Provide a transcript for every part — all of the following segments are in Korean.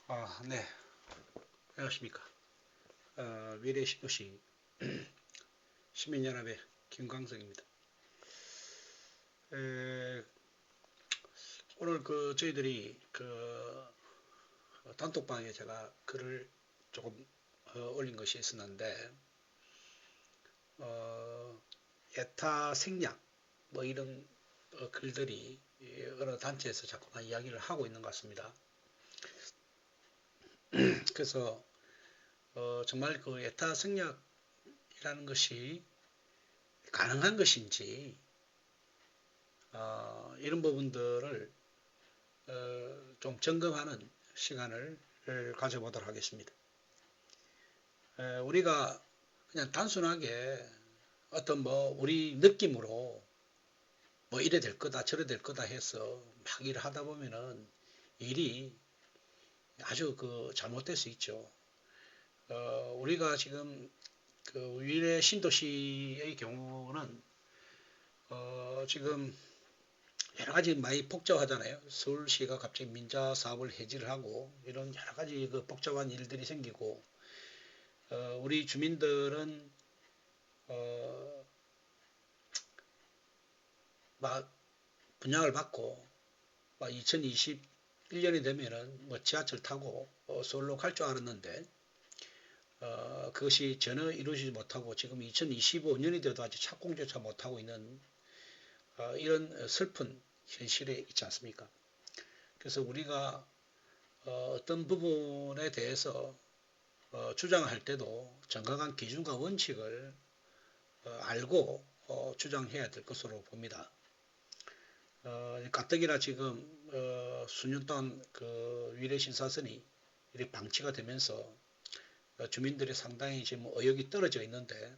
네. 안녕하십니까. 미래시도시 시민연합의 김광석입니다. 에, 오늘 저희들이 단톡방에 제가 글을 조금 올린 것이 있었는데, 어, 에타 생략, 뭐 이런 글들이 어느 단체에서 자꾸만 이야기를 하고 있는 것 같습니다. 그래서 정말 에타 생략이라는 것이 가능한 것인지, 이런 부분들을 좀 점검하는 시간을 가져보도록 하겠습니다. 우리가 그냥 단순하게 어떤 우리 느낌으로 뭐 이래 될 거다 저래 될 거다 해서 막 일을 하다 보면은 일이 아주 잘못될 수 있죠. 우리가 지금 위례 신도시의 경우는 지금 여러 가지 많이 복잡하잖아요. 서울시가 갑자기 민자 사업을 해지를 하고 이런 여러 가지 복잡한 일들이 생기고, 우리 주민들은 막 분양을 받고 막 2021년이 되면은 뭐 지하철 타고 서울로 갈 줄 알았는데, 그것이 전혀 이루어지지 못하고 지금 2025년이 돼도 아직 착공조차 못하고 있는 이런 슬픈 현실에 있지 않습니까? 그래서 우리가 어떤 부분에 대해서 주장할 때도 정확한 기준과 원칙을 알고 주장해야 될 것으로 봅니다. 가뜩이나 지금 수년 동안 위례 신사선이 이렇게 방치가 되면서 주민들이 상당히 지금 의욕이 떨어져 있는데,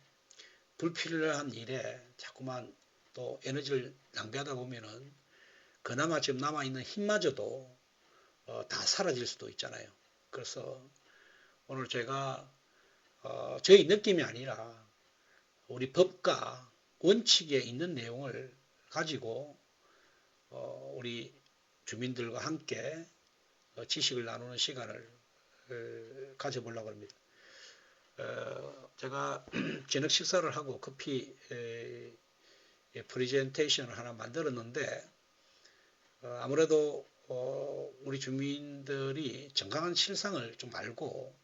불필요한 일에 자꾸만 또 에너지를 낭비하다 보면은 그나마 지금 남아있는 힘마저도 다 사라질 수도 있잖아요. 그래서 오늘 제가 저희 느낌이 아니라 우리 법과 원칙에 있는 내용을 가지고 우리 주민들과 함께 지식을 나누는 시간을 가져보려고 합니다. 제가 저녁 식사를 하고 커피 프레젠테이션을 하나 만들었는데, 아무래도 우리 주민들이 정확한 실상을 좀 알고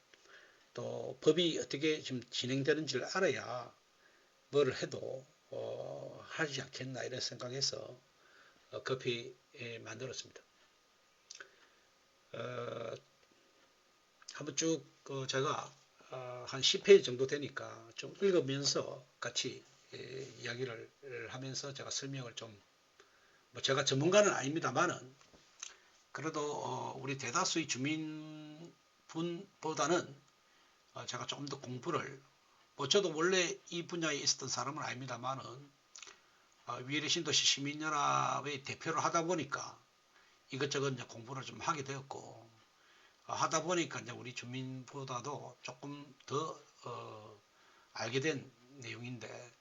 또 법이 어떻게 지금 진행되는지를 알아야 뭐를 해도 하지 않겠나 이런 생각해서 커피 만들었습니다. 한번 쭉 제가 한 10페이지 정도 되니까 좀 읽으면서 같이 이야기를 하면서 제가 설명을 좀, 뭐 제가 전문가는 아닙니다만은 그래도 우리 대다수의 주민분보다는 제가 조금 더 공부를, 뭐 저도 원래 이 분야에 있었던 사람은 아닙니다만은 위례 신도시 시민연합의 대표를 하다 보니까 이것저것 이제 공부를 좀 하게 되었고, 하다 보니까 이제 우리 주민보다도 조금 더 알게 된 내용인데,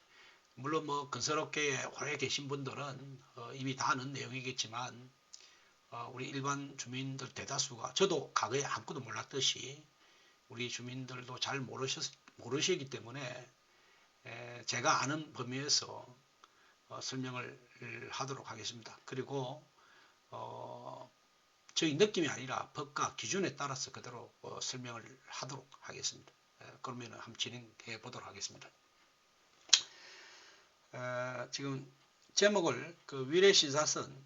물론 뭐 건설업계에 오래 계신 분들은 이미 다 아는 내용이겠지만, 우리 일반 주민들 대다수가, 저도 과거에 아무것도 몰랐듯이 우리 주민들도 잘 모르시기 때문에 제가 아는 범위에서 설명을 하도록 하겠습니다. 그리고 저희 느낌이 아니라 법과 기준에 따라서 그대로 설명을 하도록 하겠습니다. 그러면 한번 진행해 보도록 하겠습니다. 지금 제목을 위례신사선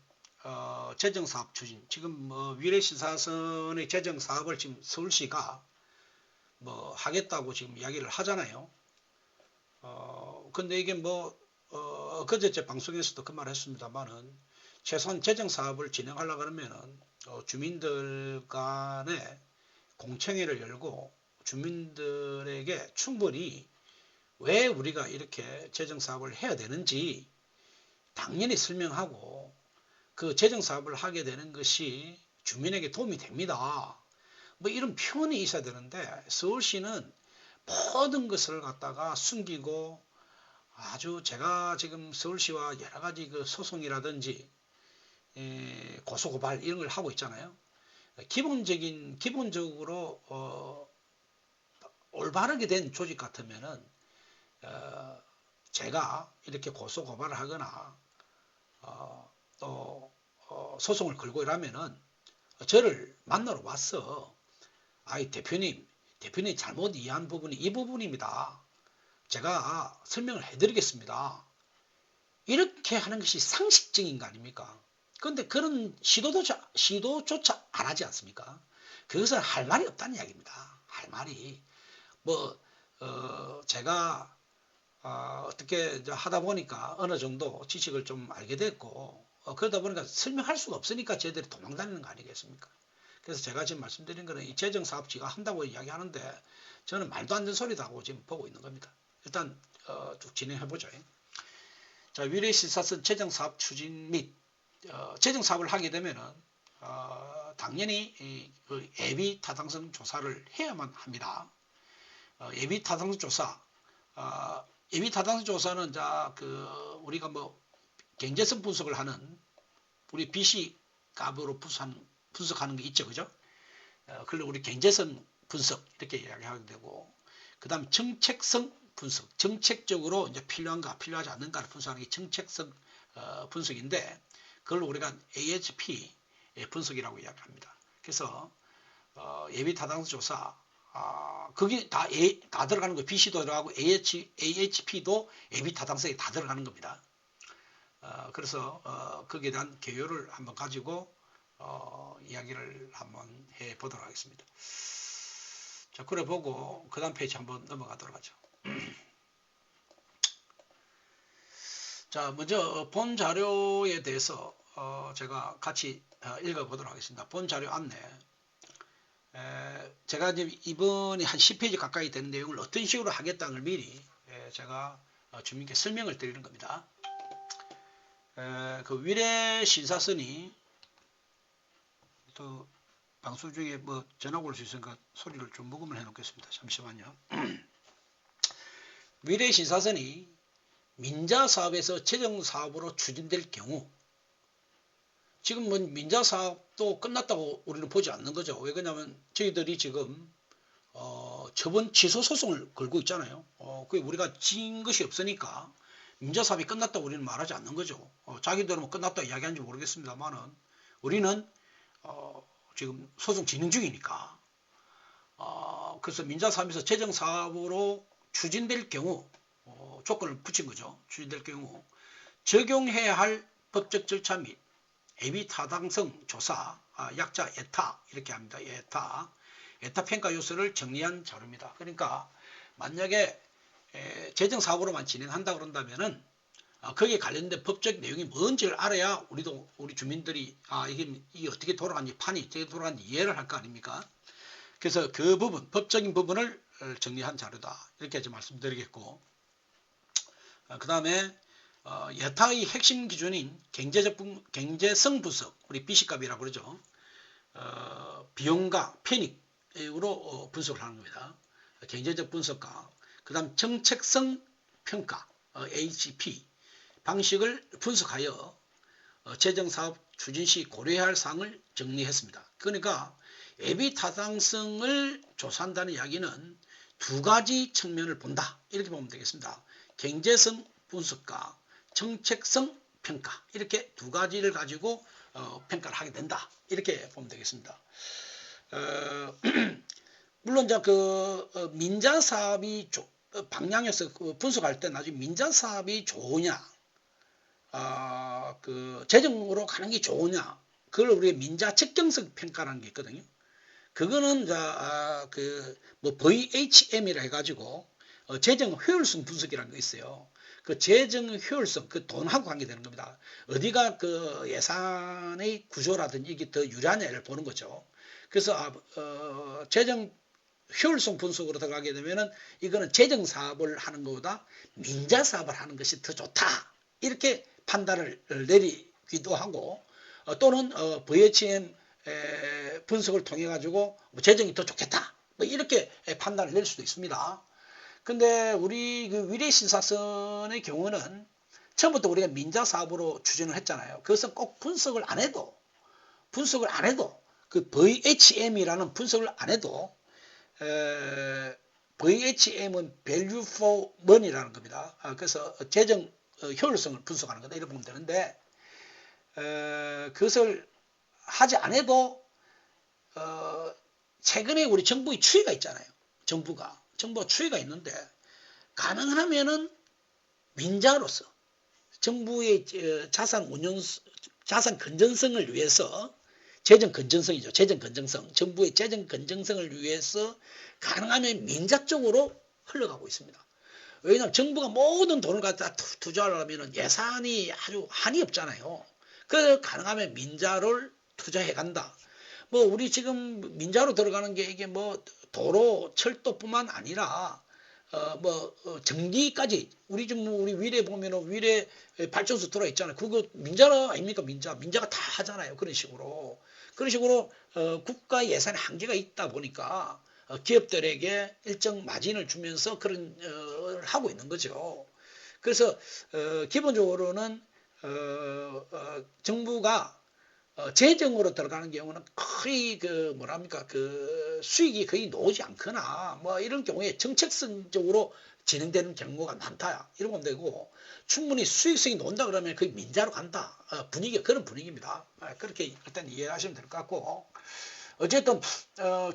재정사업 추진, 지금 위례신사선의 재정사업을 지금 서울시가 하겠다고 지금 이야기를 하잖아요. 근데 이게 그제 제 방송에서도 그 말 했습니다만은, 최소한 재정사업을 진행하려고 하면은 주민들 간에 공청회를 열고 주민들에게 충분히 왜 우리가 이렇게 재정사업을 해야 되는지 당연히 설명하고, 그 재정사업을 하게 되는 것이 주민에게 도움이 됩니다, 뭐 이런 표현이 있어야 되는데, 서울시는 모든 것을 갖다가 숨기고, 아주 제가 지금 서울시와 여러 가지 소송이라든지 고소고발 이런 걸 하고 있잖아요. 기본적으로 올바르게 된 조직 같으면은 제가 이렇게 고소 고발을 하거나 또 소송을 걸고 이러면은 저를 만나러 왔어. 아이 대표님 잘못 이해한 부분이 이 부분입니다. 제가 설명을 해드리겠습니다. 이렇게 하는 것이 상식적인 거 아닙니까? 그런데 그런 시도조차 안 하지 않습니까? 그것은 할 말이 없다는 이야기입니다. 할 말이 제가 어떻게 하다 보니까 어느 정도 지식을 좀 알게 됐고 그러다 보니까 설명할 수가 없으니까 쟤들이 도망다니는 거 아니겠습니까? 그래서 제가 지금 말씀드린 거는 이 재정사업지가 한다고 이야기하는데 저는 말도 안 되는 소리다고 지금 보고 있는 겁니다. 일단 쭉 진행해보죠. 자, 위례시사선 재정사업 추진 및 재정사업을 하게 되면은 당연히 그 예비 타당성 조사를 해야만 합니다. 예비 타당성 조사, 예비 타당성 조사는 우리가 경제성 분석을 하는 우리 BC 값으로 분석하는 게 있죠, 그죠? 그걸 우리 경제성 분석 이렇게 이야기하게 되고, 그 다음 정책성 분석, 정책적으로 이제 필요한가 필요하지 않는가를 분석하는 게 정책성 분석인데, 그걸 우리가 AHP 분석이라고 이야기합니다. 그래서 예비 타당성 조사, 그게 다 들어가는 거예요. BC도 들어가고 AHP도 예비 타당성에 다 들어가는 겁니다. 그래서 거기에 대한 개요를 한번 가지고 이야기를 한번 해보도록 하겠습니다. 자, 그래 보고 그 다음 페이지 한번 넘어가도록 하죠. 자, 먼저 본 자료에 대해서 제가 같이 읽어보도록 하겠습니다. 본 자료 안내. 제가 이제 이번에 한 10페이지 가까이 되는 내용을 어떤 식으로 하겠다는 걸 미리 제가 주민께 설명을 드리는 겁니다. 그 위례 신사선이 또 방송 중에 전화가 올 수 있으니까 소리를 좀 녹음을 해 놓겠습니다. 잠시만요. 위례 신사선이 민자사업에서 재정사업으로 추진될 경우, 지금 민자사업도 끝났다고 우리는 보지 않는 거죠. 왜 그러냐면 저희들이 지금 저번 취소 소송을 걸고 있잖아요. 그게 우리가 진 것이 없으니까 민자사업이 끝났다고 우리는 말하지 않는 거죠. 자기들은 끝났다 이야기하는지 모르겠습니다만은 우리는 지금 소송 진행 중이니까 그래서 민자사업에서 재정사업으로 추진될 경우 조건을 붙인 거죠. 추진될 경우 적용해야 할 법적 절차 및 예비 타당성 조사, 약자 에타 이렇게 합니다. 에타 평가 요소를 정리한 자료입니다. 그러니까 만약에 재정사업으로만 진행한다 그런다면은 거기에 관련된 법적 내용이 뭔지를 알아야 우리 주민들이 이게 어떻게 돌아가는지, 판이 어떻게 돌아가는지 이해를 할 거 아닙니까? 그래서 그 부분, 법적인 부분을 정리한 자료다. 이렇게 말씀드리겠고, 그 다음에 예타의 핵심 기준인 경제성 분석, 우리 BC값이라고 그러죠. 비용과 편익으로 분석을 하는 겁니다. 경제적 분석과 그 다음 정책성 평가, HP 방식을 분석하여 재정사업 추진 시 고려해야 할 사항을 정리했습니다. 그러니까 예비 타당성을 조사한다는 이야기는 두 가지 측면을 본다. 이렇게 보면 되겠습니다. 경제성 분석과 정책성 평가, 이렇게 두 가지를 가지고 평가를 하게 된다. 이렇게 보면 되겠습니다. 물론 이제 민자사업이 방향에서 분석할 때 나중에 민자사업이 좋으냐, 재정으로 가는 게 좋으냐, 그걸 우리가 민자 적경성 평가라는 게 있거든요. 그거는 VHM이라 해가지고 재정 효율성 분석이라는 거 있어요. 그 재정 효율성, 그 돈하고 관계되는 겁니다. 어디가 그 예산의 구조라든지 이게 더 유리하냐를 보는 거죠. 그래서 재정 효율성 분석으로 들어가게 되면은 이거는 재정 사업을 하는 것보다 민자 사업을 하는 것이 더 좋다. 이렇게 판단을 내리기도 하고, 또는 VHM 분석을 통해 가지고 재정이 더 좋겠다. 이렇게 판단을 낼 수도 있습니다. 근데 우리 그 위례신사선의 경우는 처음부터 우리가 민자 사업으로 추진을 했잖아요. 그것은 꼭 분석을 안 해도 그 VHM이라는 분석을 안 해도 VHM은 Value for Money라는 겁니다. 그래서 재정 효율성을 분석하는 거다 이렇게 보면 되는데 그것을 하지 않아도 최근에 우리 정부의 추이가 있잖아요. 정부가 추이가 있는데 가능하면은 민자로서 정부의 자산 건전성을 위해서 재정 건전성이죠. 재정 건전성. 정부의 재정 건전성을 위해서 가능하면 민자 쪽으로 흘러가고 있습니다. 왜냐하면 정부가 모든 돈을 갖다 투자하려면 예산이 아주 한이 없잖아요. 그래서 가능하면 민자를 투자해 간다. 뭐 우리 지금 민자로 들어가는 게 이게 뭐 도로, 철도뿐만 아니라 전기까지 우리 지금 우리 위례 보면은 위례 발전소 들어 있잖아요. 그거 민자 아닙니까? 민자가 다 하잖아요. 그런 식으로 국가 예산에 한계가 있다 보니까 기업들에게 일정 마진을 주면서 그런 하고 있는 거죠. 그래서 기본적으로는 정부가 재정으로 들어가는 경우는 거의 수익이 거의 나오지 않거나 뭐 이런 경우에 정책성적으로 진행되는 경우가 많다 이러면 되고 충분히 수익성이 나온다 그러면 거의 민자로 간다 분위기가 그런 분위기입니다. 그렇게 일단 이해하시면 될 것 같고 어쨌든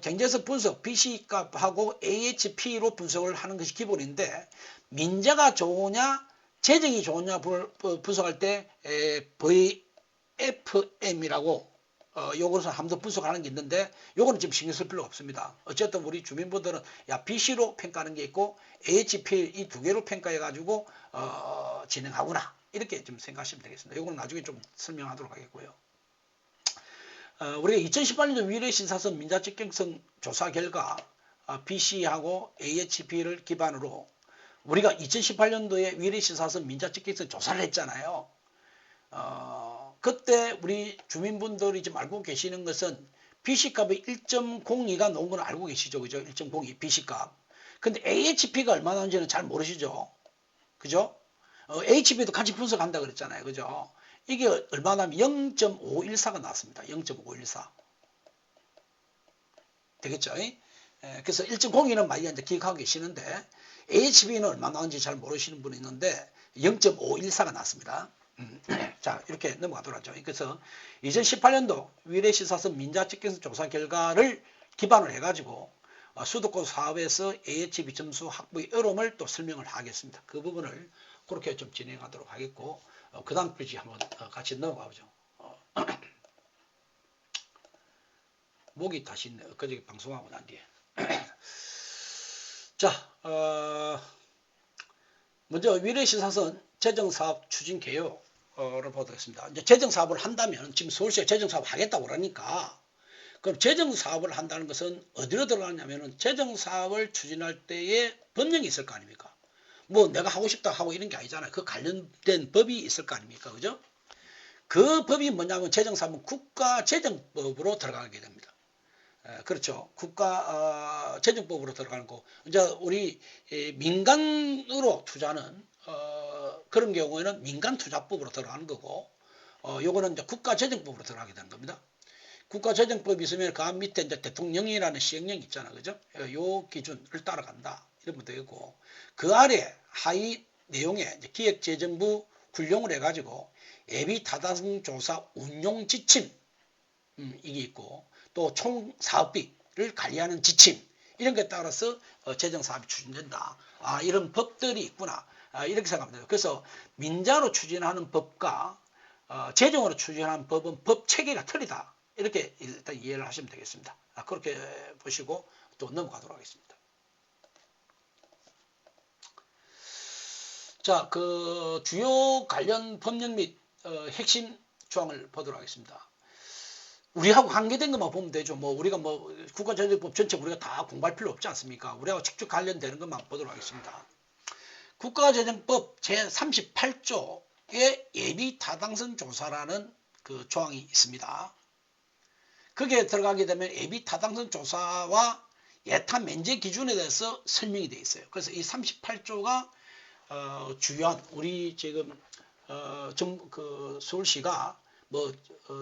경제적 분석 BC값하고 AHP로 분석을 하는 것이 기본인데 민자가 좋으냐 재정이 좋으냐 분석할 때 FM이라고 요거는 한번 분석하는 게 있는데 요거는 지금 신경 쓸 필요가 없습니다. 어쨌든 우리 주민분들은 BC로 평가하는 게 있고 AHP 이 두 개로 평가해 가지고 진행하구나 이렇게 좀 생각하시면 되겠습니다. 요거는 나중에 좀 설명하도록 하겠고요. 우리가 2018년도 위례신사선 민자적격성 조사 결과 BC하고 AHP를 기반으로 우리가 2018년도에 위례신사선 민자적격성 조사를 했잖아요. 그때 우리 주민분들이 지금 알고 계시는 것은 BC값이 1.02가 나온 건 알고 계시죠? 그죠? 1.02 BC값. 근데 AHP가 얼마 나오는지는 잘 모르시죠? 그죠? HP도 같이 분석한다 그랬잖아요. 그죠? 이게 얼마 나면 0.514가 나왔습니다. 0.514. 되겠죠? 그래서 1.02는 많이 이제 기억하고 계시는데 AHP는 얼마 나오는지 잘 모르시는 분이 있는데 0.514가 나왔습니다. 자, 이렇게 넘어가도록 하죠. 그래서 2018년도 위례시사선 민자적격성 조사 결과를 기반으로 해가지고 수도권 사업에서 AHP 점수 확보의 어려움을 또 설명을 하겠습니다. 그 부분을 그렇게 좀 진행하도록 하겠고 그 다음 페이지 한번 같이 넘어가 보죠. 목이 다시 있네. 엊그제 방송하고 난 뒤에. 자, 먼저 위례시사선 재정사업 추진 개요를 보도록 하겠습니다. 이제 재정사업을 한다면 지금 서울시가 재정사업 하겠다고 그러니까 그럼 재정사업을 한다는 것은 어디로 들어가냐면은 재정사업을 추진할 때에 법령이 있을 거 아닙니까? 뭐 내가 하고 싶다 하고 이런 게 아니잖아요. 그 관련된 법이 있을 거 아닙니까? 그죠? 그 법이 뭐냐면 재정사업은 국가재정법으로 들어가게 됩니다. 그렇죠. 국가재정법으로 들어가는 거. 이제 우리 민간으로 투자는 그런 경우에는 민간투자법으로 들어가는 거고 요거는 이제 국가재정법으로 들어가게 되는 겁니다. 국가재정법이 있으면 그 밑에 이제 대통령이라는 시행령이 있잖아. 그죠? 요 기준을 따라간다. 이러면 되고 그 아래 하위 내용에 기획재정부 군용을 해가지고 예비타당조사 운용지침 이게 있고 또 총사업비를 관리하는 지침 이런 것에 따라서 재정사업이 추진된다. 이런 법들이 있구나. 이렇게 생각하면 돼요. 그래서 민자로 추진하는 법과 재정으로 추진하는 법은 법 체계가 틀리다. 이렇게 일단 이해를 하시면 되겠습니다. 그렇게 보시고 또 넘어가도록 하겠습니다. 자, 그 주요 관련 법령 및 핵심 조항을 보도록 하겠습니다. 우리하고 관계된 것만 보면 되죠. 뭐 우리가 뭐 국가재정법 전체 우리가 다 공부할 필요 없지 않습니까? 우리하고 직접 관련되는 것만 보도록 하겠습니다. 국가재정법 제38조에 예비타당성 조사라는 그 조항이 있습니다. 거기에 들어가게 되면 예비타당성 조사와 예타 면제 기준에 대해서 설명이 되어 있어요. 그래서 이 38조가 주요한 우리 지금 서울시가 뭐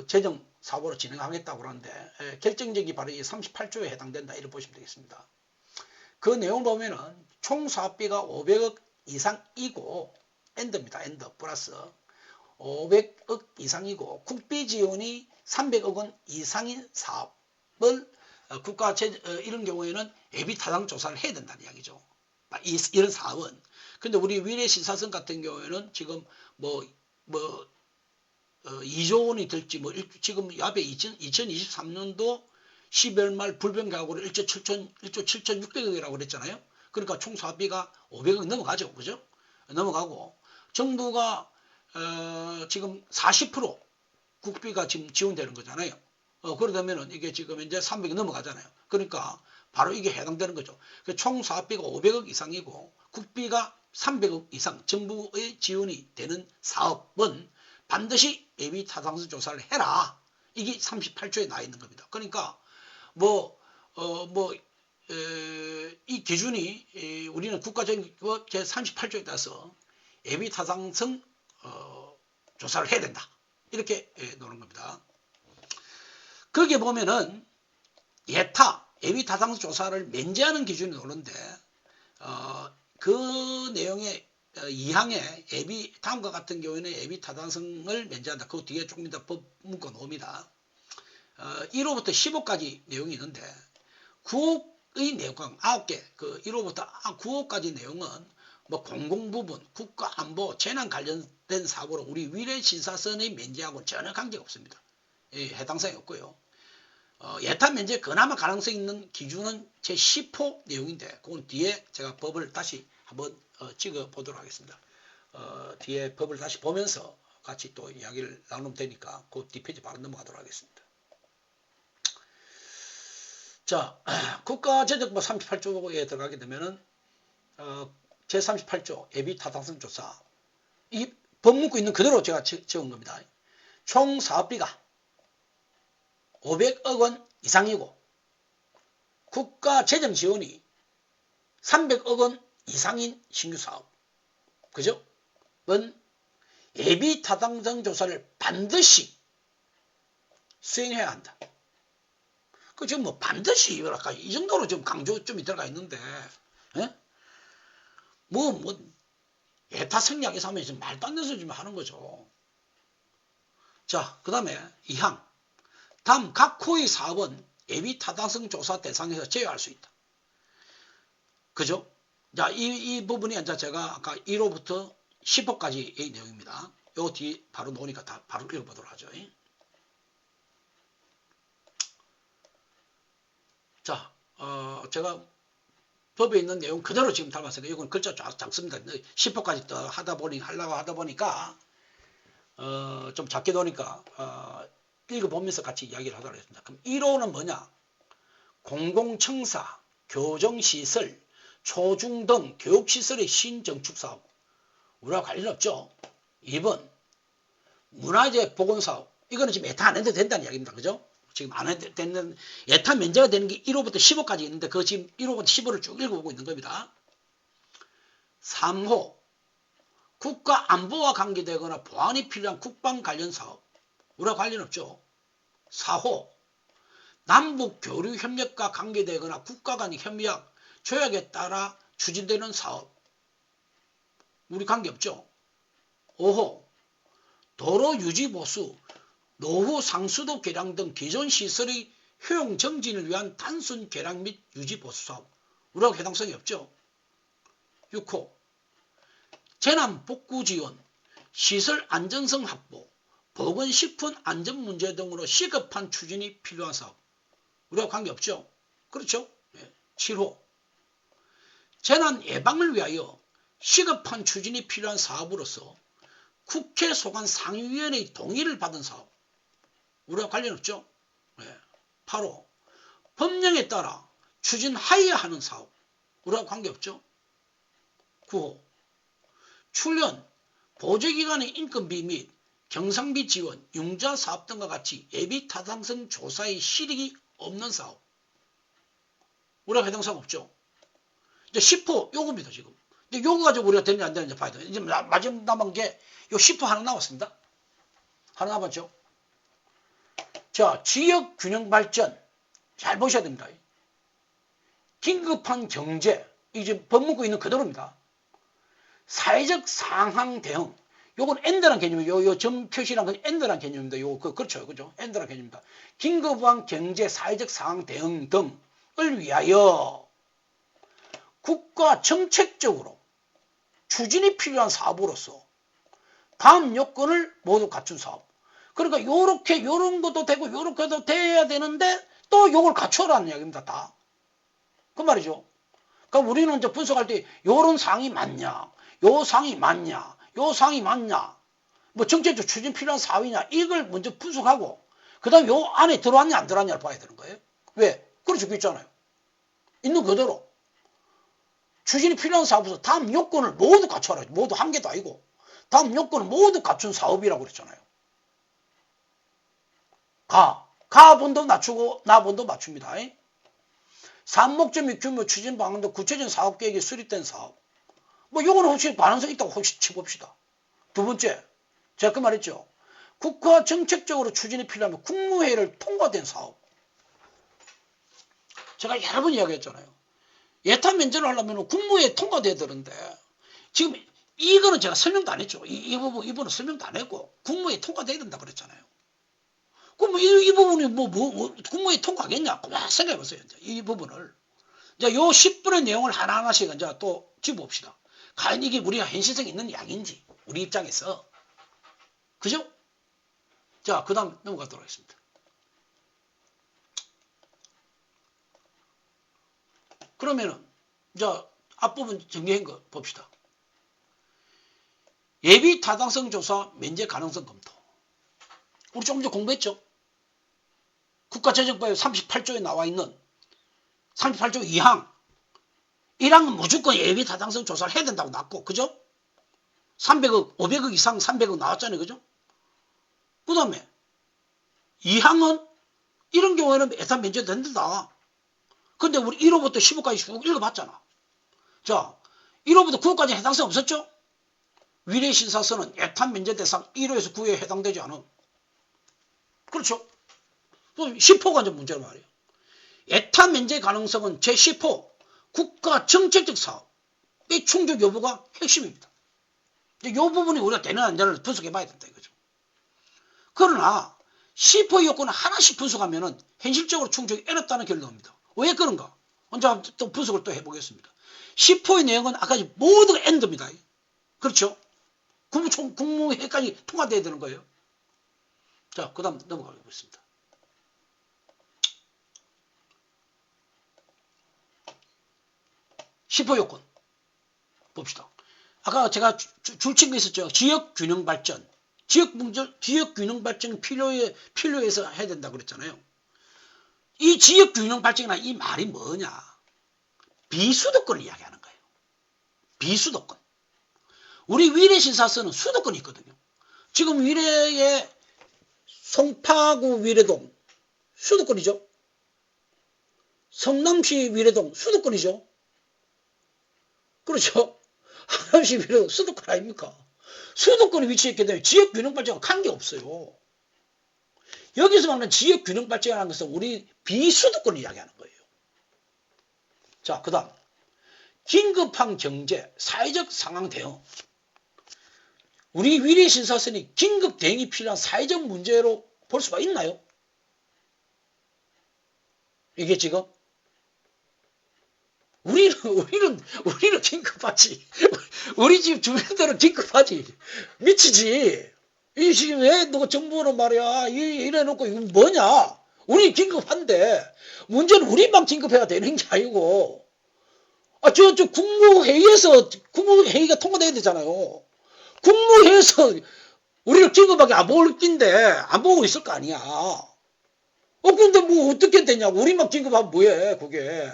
재정 사업으로 진행하겠다고 그러는데 결정적이 바로 이 38조에 해당된다 이렇게 보시면 되겠습니다. 그 내용 보면은 총 사업비가 500억 이상이고 엔드입니다. 엔드 플러스 500억 이상이고 국비 지원이 300억 원 이상인 사업을 국가 이런 경우에는 예비 타당 조사를 해야 된다는 이야기죠. 이런 사업은. 근데 우리 위례신사선 같은 경우에는 지금 2조 원이 될지 지금 앞에 2023년도 12월 말 불변가구로 1조 7,600억이라고 그랬잖아요. 그러니까 총 사업비가 500억 넘어가죠. 그죠? 넘어가고 정부가 지금 40% 국비가 지금 지원되는 거잖아요. 그러다면은 이게 지금 이제 300이 넘어가잖아요. 그러니까 바로 이게 해당되는 거죠. 총 사업비가 500억 이상이고 국비가 300억 이상 정부의 지원이 되는 사업은 반드시 예비 타당성 조사를 해라. 이게 38조에 나와 있는 겁니다. 그러니까 이 기준이 우리는 국가적인 제 38조에 따라서 예비 타당성 조사를 해야 된다. 이렇게 노는 겁니다. 거기에 보면은 예비 타당성 조사를 면제하는 기준이 나오는데 그 내용의 2항에 다음과 같은 경우에는 예비 타당성을 면제한다. 그 뒤에 조금 더 법 문구 나옵니다. 1호부터 15까지 내용이 있는데 9호의 내용 9개 1호부터 9호까지 내용은 공공부문, 국가안보, 재난 관련된 사고로 우리 위례신사선의 면제하고는 전혀 관계가 없습니다. 해당 사항이 없고요. 예타 면제 그나마 가능성 있는 기준은 제 10호 내용인데 그건 뒤에 제가 법을 다시 한번 찍어 보도록 하겠습니다. 뒤에 법을 다시 보면서 같이 또 이야기를 나누면 되니까 그 뒷페이지 바로 넘어가도록 하겠습니다. 자, 국가재정법 38조에 들어가게 되면은 제38조 예비 타당성 조사 이 법문구 있는 그대로 제가 적은 겁니다. 총 사업비가 500억 원 이상이고 국가 재정 지원이 300억 원 이상인 신규 사업. 그죠? 은 예비 타당성 조사를 반드시 수행해야 한다. 그 지금 반드시 뭐랄까 이 정도로 좀 강조점이 들어가 있는데 예타 생략해서 하면 지금 말도 안 되는 소리 좀 하는 거죠. 자, 그 다음에 2항. 다음 각 호의 사업은 예비 타당성 조사 대상에서 제외할 수 있다. 그죠? 자, 이 부분이 이제 제가 아까 1호부터 10호까지의 내용입니다. 요 뒤 바로 놓으니까 다 바로 읽어보도록 하죠. 자, 제가 법에 있는 내용 그대로 지금 담았어요. 이건 글자 작습니다. 10호까지 또 하려고 하다 보니까 좀 작게 놓으니까 읽어보면서 같이 이야기를 하도록 하겠습니다. 그럼 1호는 뭐냐? 공공청사, 교정시설, 초중등 교육시설의 신정축사업. 우리와 관련 없죠. 2번 문화재 복원사업. 이거는 지금 예타 안 해도 된다는 이야기입니다. 그죠? 지금 안 해도 되는 예타 면제가 되는 게 1호부터 15까지 있는데 그 지금 1호부터 15를 쭉 읽어보고 있는 겁니다. 3호 국가 안보와 관계되거나 보안이 필요한 국방 관련 사업. 우리와 관련 없죠. 4호 남북 교류 협력과 관계되거나 국가 간 협력 조약에 따라 추진되는 사업. 우리 관계없죠. 5호 도로 유지 보수, 노후 상수도 개량 등 기존 시설의 효용 정진을 위한 단순 개량 및 유지 보수 사업. 우리하고 해당성이 없죠. 6호 재난 복구 지원, 시설 안전성 확보, 보건식품 안전 문제 등으로 시급한 추진이 필요한 사업. 우리하고 관계없죠. 그렇죠. 7호 재난 예방을 위하여 시급한 추진이 필요한 사업으로서 국회 소관 상임위원회의 동의를 받은 사업. 우리와 관련 없죠. 8호 법령에 따라 추진하여야 하는 사업. 우리와 관계없죠. 9호 출연, 보조기관의 인건비 및 경상비 지원, 융자 사업 등과 같이 예비 타당성 조사의 실익이 없는 사업. 우리가 해당사항 없죠. 이제 10호 요겁니다, 지금. 근데 요거 가지고 우리가 되는지 안 되는지 봐야 돼요. 이제 마지막 남은 게 요 10호 하나 남았습니다. 하나 남았죠. 자, 지역 균형 발전. 잘 보셔야 됩니다. 긴급한 경제. 이제 법문구 있는 그대로입니다. 사회적 상황 대응. 요건 엔드란 개념이에요. 요 점 표시란 건 엔드란 개념입니다. 그렇죠. 그죠? 엔드란 개념입니다. 긴급한 경제, 사회적 상황 대응 등을 위하여 국가 정책적으로 추진이 필요한 사업으로서 다음 요건을 모두 갖춘 사업. 그러니까 요렇게 요런 것도 되고 요렇게도 돼야 되는데 또 요걸 갖춰라는 이야기입니다. 다. 그 말이죠. 그러니까 우리는 이제 분석할 때 요런 상이 맞냐, 요 상이 맞냐, 요 상이 맞냐, 뭐 정책적 추진 필요한 사업이냐 이걸 먼저 분석하고 그 다음에 요 안에 들어왔냐 안 들어왔냐를 봐야 되는 거예요. 왜? 그렇죠. 그 있잖아요. 있는 그대로. 추진이 필요한 사업에서 다음 요건을 모두 갖춰라. 모두 한 개도 아니고 다음 요건을 모두 갖춘 사업이라고 그랬잖아요. 가본도 낮추고 나본도 맞춥니다. 산목적 및 규모 추진 방안도 구체적인 사업 계획이 수립된 사업. 뭐 요거는 혹시 가능성 있다고 혹시 치봅시다. 두 번째, 제가 그 말했죠. 국가 정책적으로 추진이 필요하면 국무회의를 통과된 사업. 제가 여러 번 이야기했잖아요. 예타 면제를 하려면 국무회의 통과돼야 되는데 지금 이거는 제가 설명도 안 했죠. 이 부분은 설명도 안 했고 국무회의 통과돼야 된다 그랬잖아요. 그럼 이 부분이 국무회의 통과하겠냐? 그만 생각해 보세요. 이 부분을. 이제 요 10분의 내용을 하나하나씩 이제 또 짚어봅시다. 과연 이게 우리가 현실성 있는 이야기인지 우리 입장에서. 그죠? 자, 그 다음 넘어가도록 하겠습니다. 그러면은 이제 앞부분 정리한 거 봅시다. 예비 타당성 조사 면제 가능성 검토. 우리 조금 전에 공부했죠? 국가재정법에 38조에 나와 있는 38조 2항 1항은 무조건 예비 타당성 조사를 해야 된다고 나왔고, 그죠? 300억, 500억 이상 300억 나왔잖아요. 그죠? 그 다음에 2항은 이런 경우에는 예산 면제 된다. 근데 우리 1호부터 15까지 쭉 읽어봤잖아. 자, 1호부터 9호까지 해당성 없었죠? 위례신사서는 예탄 면제 대상 1호에서 9호에 해당되지 않은. 그렇죠? 10호가 이제 문제란 말이에요. 예탄 면제 가능성은 제10호 국가 정책적 사업의 충족 여부가 핵심입니다. 이 부분이 우리가 되는 안 되는 분석해 봐야 된다 이거죠. 그러나 10호 요건을 하나씩 분석하면 현실적으로 충족이 어렵다는 결론을 납니다. 왜 그런가? 먼저 또 분석을 또 해보겠습니다. 10호의 내용은 아까 모두가 엔드입니다. 그렇죠? 국무회의까지 통과돼야 되는 거예요. 자, 그 다음 넘어가겠습니다. 10호 요건 봅시다. 아까 제가 줄친 거 있었죠. 지역 균형 발전. 지역 균형 발전이 필요해서 해야 된다고 그랬잖아요. 이 지역 균형 발전이나 이 말이 뭐냐? 비수도권을 이야기하는 거예요. 비수도권. 우리 위례신사서는 수도권이 있거든요. 지금 위례의 송파구 위례동 수도권이죠. 성남시 위례동 수도권이죠. 그렇죠? 하남시 위례동 수도권 아닙니까? 수도권에 위치했기 때문에 지역균형발전과 관계없어요. 여기서 말하는 지역균형발전이라는 것은 우리 비수도권을 이야기하는 거예요. 자, 그 다음 긴급한 경제, 사회적 상황 대응. 우리 위례신사선이 긴급 대응이 필요한 사회적 문제로 볼 수가 있나요? 이게 지금 우리는 긴급하지. 우리 집 주민들은 긴급하지. 미치지. 이 지금 왜 너가 정부는 말이야 이래놓고 이건 뭐냐? 우리 긴급한데 문제는 우리만 긴급해야 되는 게 아니고 저 국무회의가 통과돼야 되잖아요. 국무회의에서 우리를 긴급하게 안 볼 낀데 안 보고 있을 거 아니야. 근데 뭐 어떻게 되냐고. 우리만 긴급하면 뭐해 그게.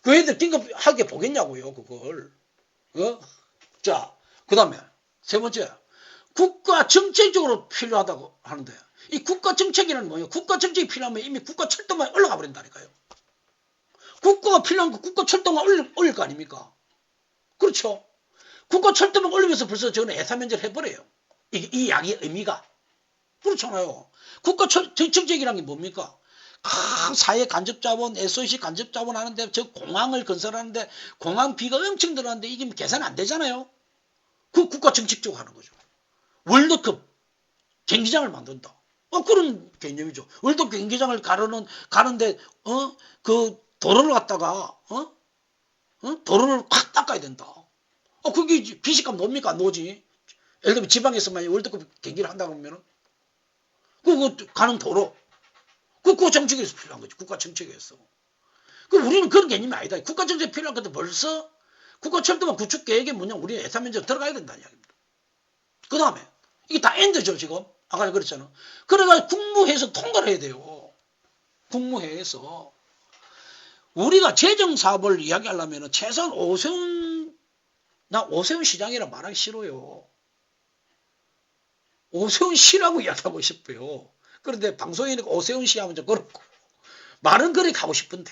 그 애들 긴급하게 보겠냐고요 그걸. 자, 그 다음에 세 번째 국가 정책적으로 필요하다고 하는데 이 국가 정책이라는 뭐예요? 국가 정책이 필요하면 이미 국가 철도만 올라가 버린다니까요. 국가가 필요한 거 국가 철도만 올릴 거 아닙니까? 그렇죠. 국가 철도만 올리면서 벌써 저는 예산 면제를 해버려요. 이 이야기의 의미가. 그렇잖아요. 국가 정책이란 게 뭡니까? 사회 간접자본, SOC 간접자본 하는데 저 공항을 건설하는데 공항비가 엄청 들어가는데 이게 계산 안 되잖아요. 그 국가 정책적으로 하는 거죠. 월드컵 경기장을 만든다. 그런 개념이죠. 월드컵 경기장을 가는데 그 도로를 갖다가 도로를 확 닦아야 된다. 그게 비식값 놉니까? 안 놓지. 예를 들면 지방에서만 월드컵 경기를 한다고 하면은 그 가는 도로 국가 정책에서 필요한 거지. 국가 정책에서. 우리는 그런 개념이 아니다. 국가 정책이 필요한 건데 벌써 국가 철도망 구축 계획에 뭐냐 우리 예산 면적 들어가야 된다는 이야기입니다. 그 다음에 이게 다 엔드죠 지금. 아까 그랬잖아. 그래가 국무회에서 통과를 해야 돼요. 국무회에서 우리가 재정 사업을 이야기하려면 최소한 나 오세훈 시장이라 말하기 싫어요. 오세훈 씨라고 이야기하고 싶어요. 그런데 방송이니까 오세훈 씨 하면 좀 그렇고 말은 그리 가고 싶은데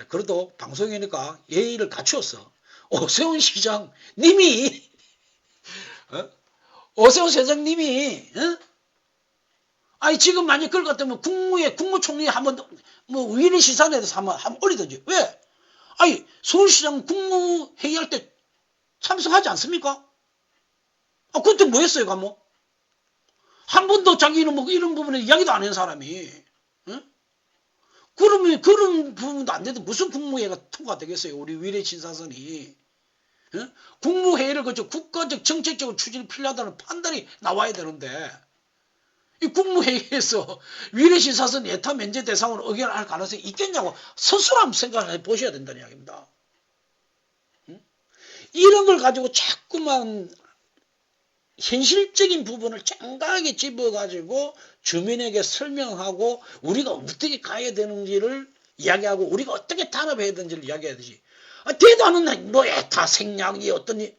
그래도 방송이니까 예의를 갖추었어. 오세훈 시장님이 오세훈 시장님이 아니 지금 만약 그럴 것 같으면 국무총리 한번 뭐 위례 시산에 대해서 한번 올리든지. 왜? 아니 서울시장 국무회의할 때 참석하지 않습니까? 그때 뭐 했어요 가뭐? 한 번도 자기는 뭐 이런 부분에 이야기도 안 한 사람이 그러면 그런 부분도 안 돼도 무슨 국무회의가 통과되겠어요? 우리 위례 신사선이 국무회의를 거쳐 국가적 정책적으로 추진이 필요하다는 판단이 나와야 되는데 이 국무회의에서 위례 신사선 예타 면제 대상으로 의결할 가능성이 있겠냐고 스스로 한번 생각해 보셔야 된다는 이야기입니다. 이런 걸 가지고 자꾸만 현실적인 부분을 짱강하게 집어가지고 주민에게 설명하고 우리가 어떻게 가야 되는지를 이야기하고 우리가 어떻게 단합해야 되는지를 이야기해야 되지. 대도 않은 뭐 에타 생략이 어떠니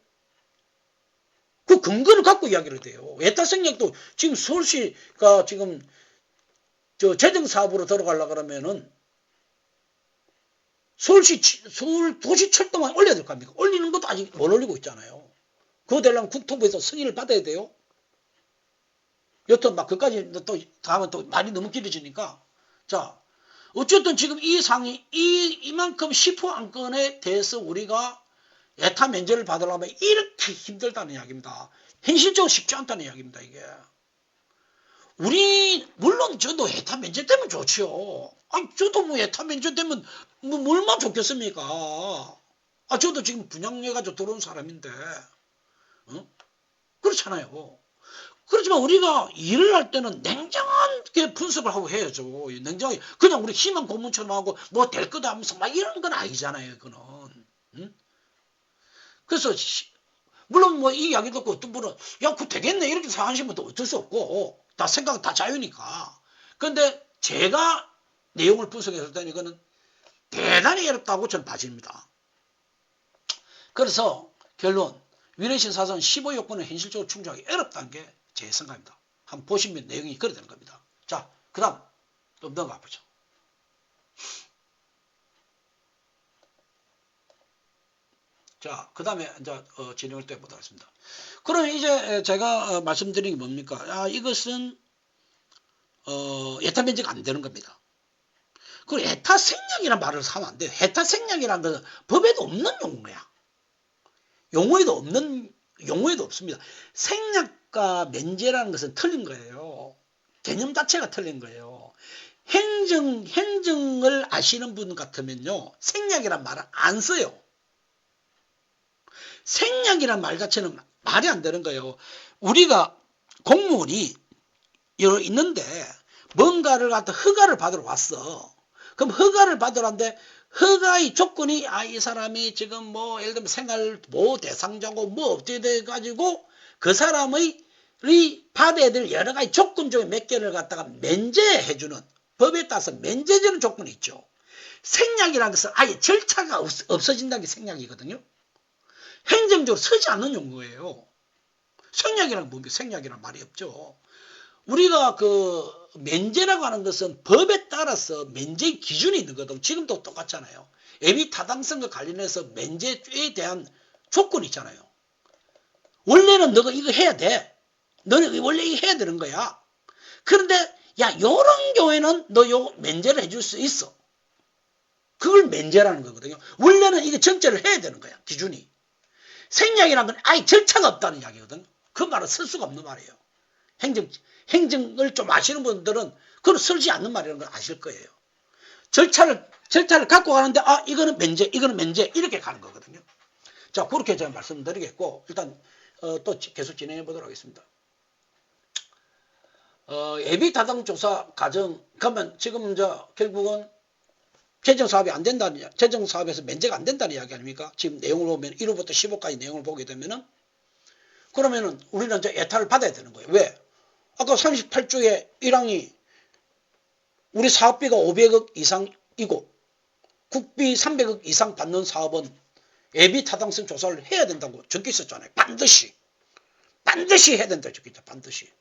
그 근거를 갖고 이야기를 돼요. 에타 생략도 지금 서울시가 지금 저 재정사업으로 들어가려고 그러면은 서울 도시철도만 올려야 될 거 아닙니까? 올리는 것도 아직 못 올리고 있잖아요. 그거 되려면 국토부에서 승인을 받아야 돼요. 여튼 막 그까지 또 가면 또 말이 너무 길어지니까 자 어쨌든 지금 이 상이 이만큼 10호 안건에 대해서 우리가 예타 면제를 받으려면 이렇게 힘들다는 이야기입니다. 현실적으로 쉽지 않다는 이야기입니다. 이게 우리 물론 저도 예타 면제 되면 좋지요. 아니 저도 뭐 예타 면제 되면 뭐 얼마나 좋겠습니까? 저도 지금 분양해가지고 들어온 사람인데 그렇잖아요. 그렇지만 우리가 일을 할 때는 냉정하게 분석을 하고 해야죠. 냉정하게 그냥 우리 희망 고문처럼 하고 뭐 될 거다 하면서 막 이런 건 아니잖아요. 그거는. 그래서 물론 뭐 이 이야기 듣고 어떤 분은 야 그거 되겠네 이렇게 생각하시면 또 어쩔 수 없고 다 생각은 다 자유니까. 그런데 제가 내용을 분석했을 때는 이거는 대단히 어렵다고 저는 봐집니다. 그래서 결론 위례신 사선 15요건은 현실적으로 충족하기 어렵다는 게 제 생각입니다. 한번 보시면 내용이 그래 되는 겁니다. 자, 그 다음 좀 넘어가 보죠. 자, 그 다음에 이제 진행을 또 해보도록 하겠습니다. 그럼 이제 제가 말씀드린 게 뭡니까? 이것은 예타 면제가 안 되는 겁니다. 그리고 예타 생략이라는 말을 하면 안 돼요. 예타 생략이라는 것은 법에도 없는 용어야. 용어에도 없습니다. 생략과 면제라는 것은 틀린 거예요. 개념 자체가 틀린 거예요. 행정을 아시는 분 같으면요. 생략이란 말을 안 써요. 생략이란 말 자체는 말이 안 되는 거예요. 우리가 공무원이 있는데 뭔가를 갖다 허가를 받으러 왔어. 그럼 허가를 받으러 왔는데 허가의 조건이 이 사람이 지금 뭐 예를 들면 생활보호 대상자고 뭐 어떻게 돼가지고 그 사람의 받아야 될 여러 가지 조건 중에 몇 개를 갖다가 면제해주는 법에 따라서 면제되는 조건이 있죠. 생략이라는 것은 아예 절차가 없어진다는 게 생략이거든요. 행정적으로 서지 않는 용어예요. 생략이라는 게 뭡니까? 생략이라는 말이 없죠. 우리가 면제라고 하는 것은 법에 따라서 면제 기준이 있는 거거든. 지금도 똑같잖아요. 애비 타당성과 관련해서 면제에 대한 조건이 있잖아요. 원래는 너가 이거 해야 돼. 너는 원래 이거 해야 되는 거야. 그런데 야 요런 경우에는 너 요 면제를 해줄 수 있어. 그걸 면제라는 거거든요. 원래는 이게 정제를 해야 되는 거야. 기준이. 생략이라는 건 아예 절차가 없다는 이야기거든. 그 말은 쓸 수가 없는 말이에요. 행정을 좀 아시는 분들은 그걸 쓰지 않는 말이라는 걸 아실 거예요. 절차를 갖고 가는데 이거는 면제 이거는 면제 이렇게 가는 거거든요. 자 그렇게 제가 말씀드리겠고 일단 또 계속 진행해 보도록 하겠습니다. 예비타당조사 과정 그러면 지금 결국은 재정사업이 안 된다는 재정사업에서 면제가 안 된다는 이야기 아닙니까? 지금 내용을 보면 1호부터 15까지 내용을 보게 되면은 그러면은 우리는 이제 예타를 받아야 되는 거예요. 왜? 아까 38조의 1항이 우리 사업비가 500억 이상이고 국비 300억 이상 받는 사업은 예비 타당성 조사를 해야 된다고 적혀 있었잖아요. 반드시 해야 된다 적혀 있다. 반드시.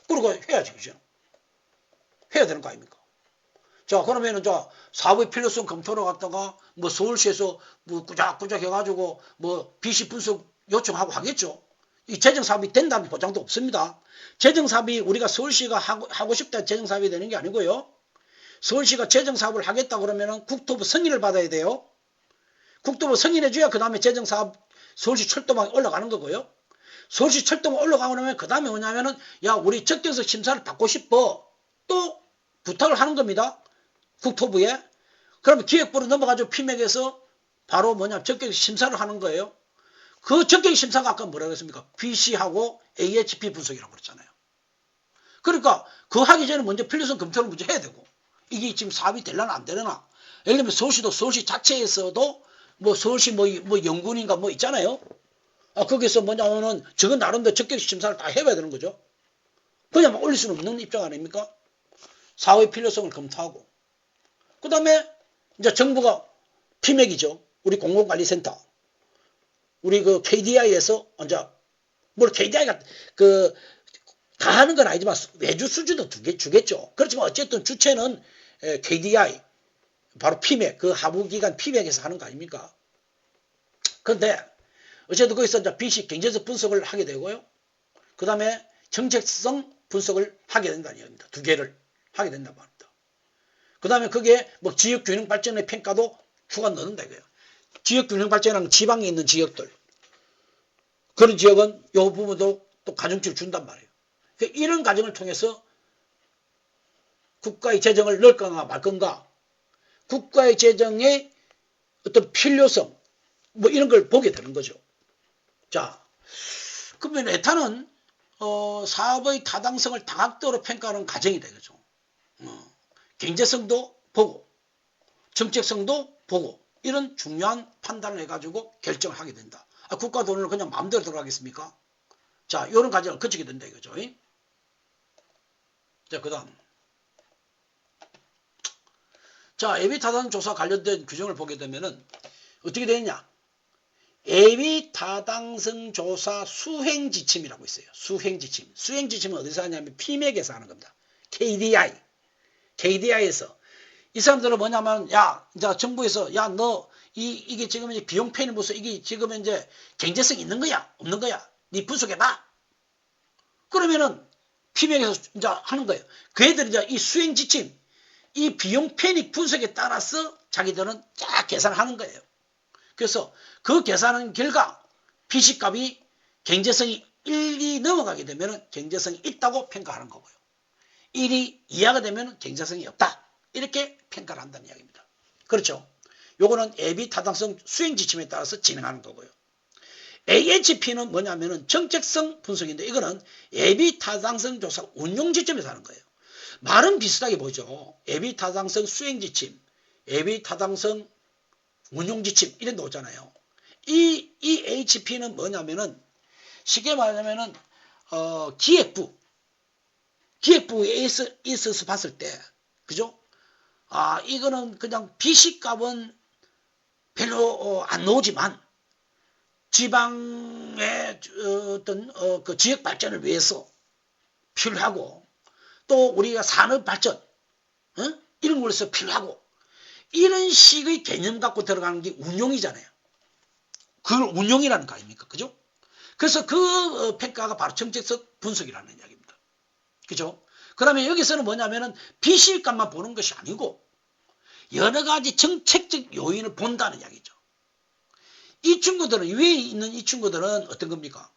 그리고 해야지 그죠? 해야 되는 거 아닙니까? 자 그러면은 사업의 필요성 검토를 갖다가 뭐 서울시에서 뭐 꾸작꾸작 해가지고 뭐 비시 분석 요청하고 하겠죠. 이 재정사업이 된다는 보장도 없습니다. 재정사업이 우리가 서울시가 하고 싶다 재정사업이 되는 게 아니고요. 서울시가 재정사업을 하겠다 그러면은 국토부 승인을 받아야 돼요. 국토부 승인해줘야 그 다음에 재정사업 서울시 철도망이 올라가는 거고요. 서울시 철도망 올라가고 나면 그 다음에 뭐냐면은 야 우리 적정성 심사를 받고 싶어 또 부탁을 하는 겁니다. 국토부에. 그러면 기획부로 넘어가지고 피맥에서 바로 적격 심사를 하는 거예요. 그 적격 심사가 아까 뭐라고 했습니까? BC하고 AHP 분석이라고 그랬잖아요. 그러니까 그 하기 전에 먼저 필요성 검토를 먼저 해야 되고 이게 지금 사업이 되려나 안 되려나. 예를 들면 서울시도 서울시 자체에서도 뭐 서울시 뭐 연구원인가 뭐 있잖아요. 거기서 뭐냐면은 저건 나름대로 적격 심사를 다 해봐야 되는 거죠. 그냥 막 올릴 수는 없는 입장 아닙니까? 사업의 필요성을 검토하고. 그 다음에 이제 정부가 피맥이죠. 우리 공공관리센터. 우리 그 KDI에서 이제 뭐 KDI가 다 하는 건 아니지만 외주 수준도 주겠죠. 그렇지만 어쨌든 주체는 KDI 바로 피맥 그 하부기관 피맥에서 하는 거 아닙니까? 그런데 어쨌든 거기서 이제 BC 경제적 분석을 하게 되고요. 그 다음에 정책성 분석을 하게 된다는 얘기입니다. 두 개를 하게 된다고 합니다. 그 다음에 그게 뭐 지역균형발전의 평가도 추가 넣는다 이거예요. 지역균형발전은 지방에 있는 지역들. 그런 지역은 이 부분도 또 가중치를 준단 말이에요. 이런 과정을 통해서 국가의 재정을 넣을 건가 말 건가, 국가의 재정의 어떤 필요성, 뭐 이런 걸 보게 되는 거죠. 자, 그러면 에타는 사업의 타당성을 다각도로 평가하는 과정이 되겠죠. 경제성도 보고 정책성도 보고 이런 중요한 판단을 해가지고 결정을 하게 된다. 국가 돈을 그냥 마음대로 들어가겠습니까? 자, 이런 과정을 거치게 된다 이거죠. 자, 그 다음. 자, 예비타당 조사 관련된 규정을 보게 되면은 어떻게 되느냐? 예비타당성 조사 수행지침이라고 있어요. 수행지침. 수행지침은 어디서 하냐면 피맥에서 하는 겁니다. KDI에서. 이 사람들은 뭐냐면, 야, 이제 정부에서, 야, 너, 이게 지금 이제 비용 편입 무슨, 이게 지금 이제 경제성 있는 거야? 없는 거야? 니 분석해봐. 그러면은, 피맥에서 이제 하는 거예요. 그 애들이 이제 이 수행 지침, 이 비용 편익 분석에 따라서 자기들은 쫙 계산하는 거예요. 그래서 그 계산한 결과, 피시값이 경제성이 1이 넘어가게 되면은 경제성이 있다고 평가하는 거고요. 1이 이하가 되면 경제성이 없다. 이렇게 평가를 한다는 이야기입니다. 그렇죠. 요거는 예비 타당성 수행 지침에 따라서 진행하는 거고요. AHP는 뭐냐면은 정책성 분석인데 이거는 예비 타당성 조사 운용 지침에서 하는 거예요. 말은 비슷하게 보죠. 예비 타당성 수행 지침, 예비 타당성 운용 지침 이런 데 오잖아요. 이 HP는 뭐냐면은 쉽게 말하면은 기획부에 있어서 봤을 때 그죠? 이거는 그냥 비시값은 별로 안 나오지만 지방의 어떤 그 지역 발전을 위해서 필요하고 또 우리가 산업 발전 이런 걸로서 필요하고 이런 식의 개념 갖고 들어가는 게 운용이잖아요. 그걸 운용이라는 거 아닙니까? 그죠? 그래서 그 평가가 바로 정책적 분석이라는 이야기입니다. 그죠? 그러면 여기서는 뭐냐면은 BC 값만 보는 것이 아니고 여러 가지 정책적 요인을 본다는 이야기죠. 이 친구들은, 위에 있는 이 친구들은 어떤 겁니까?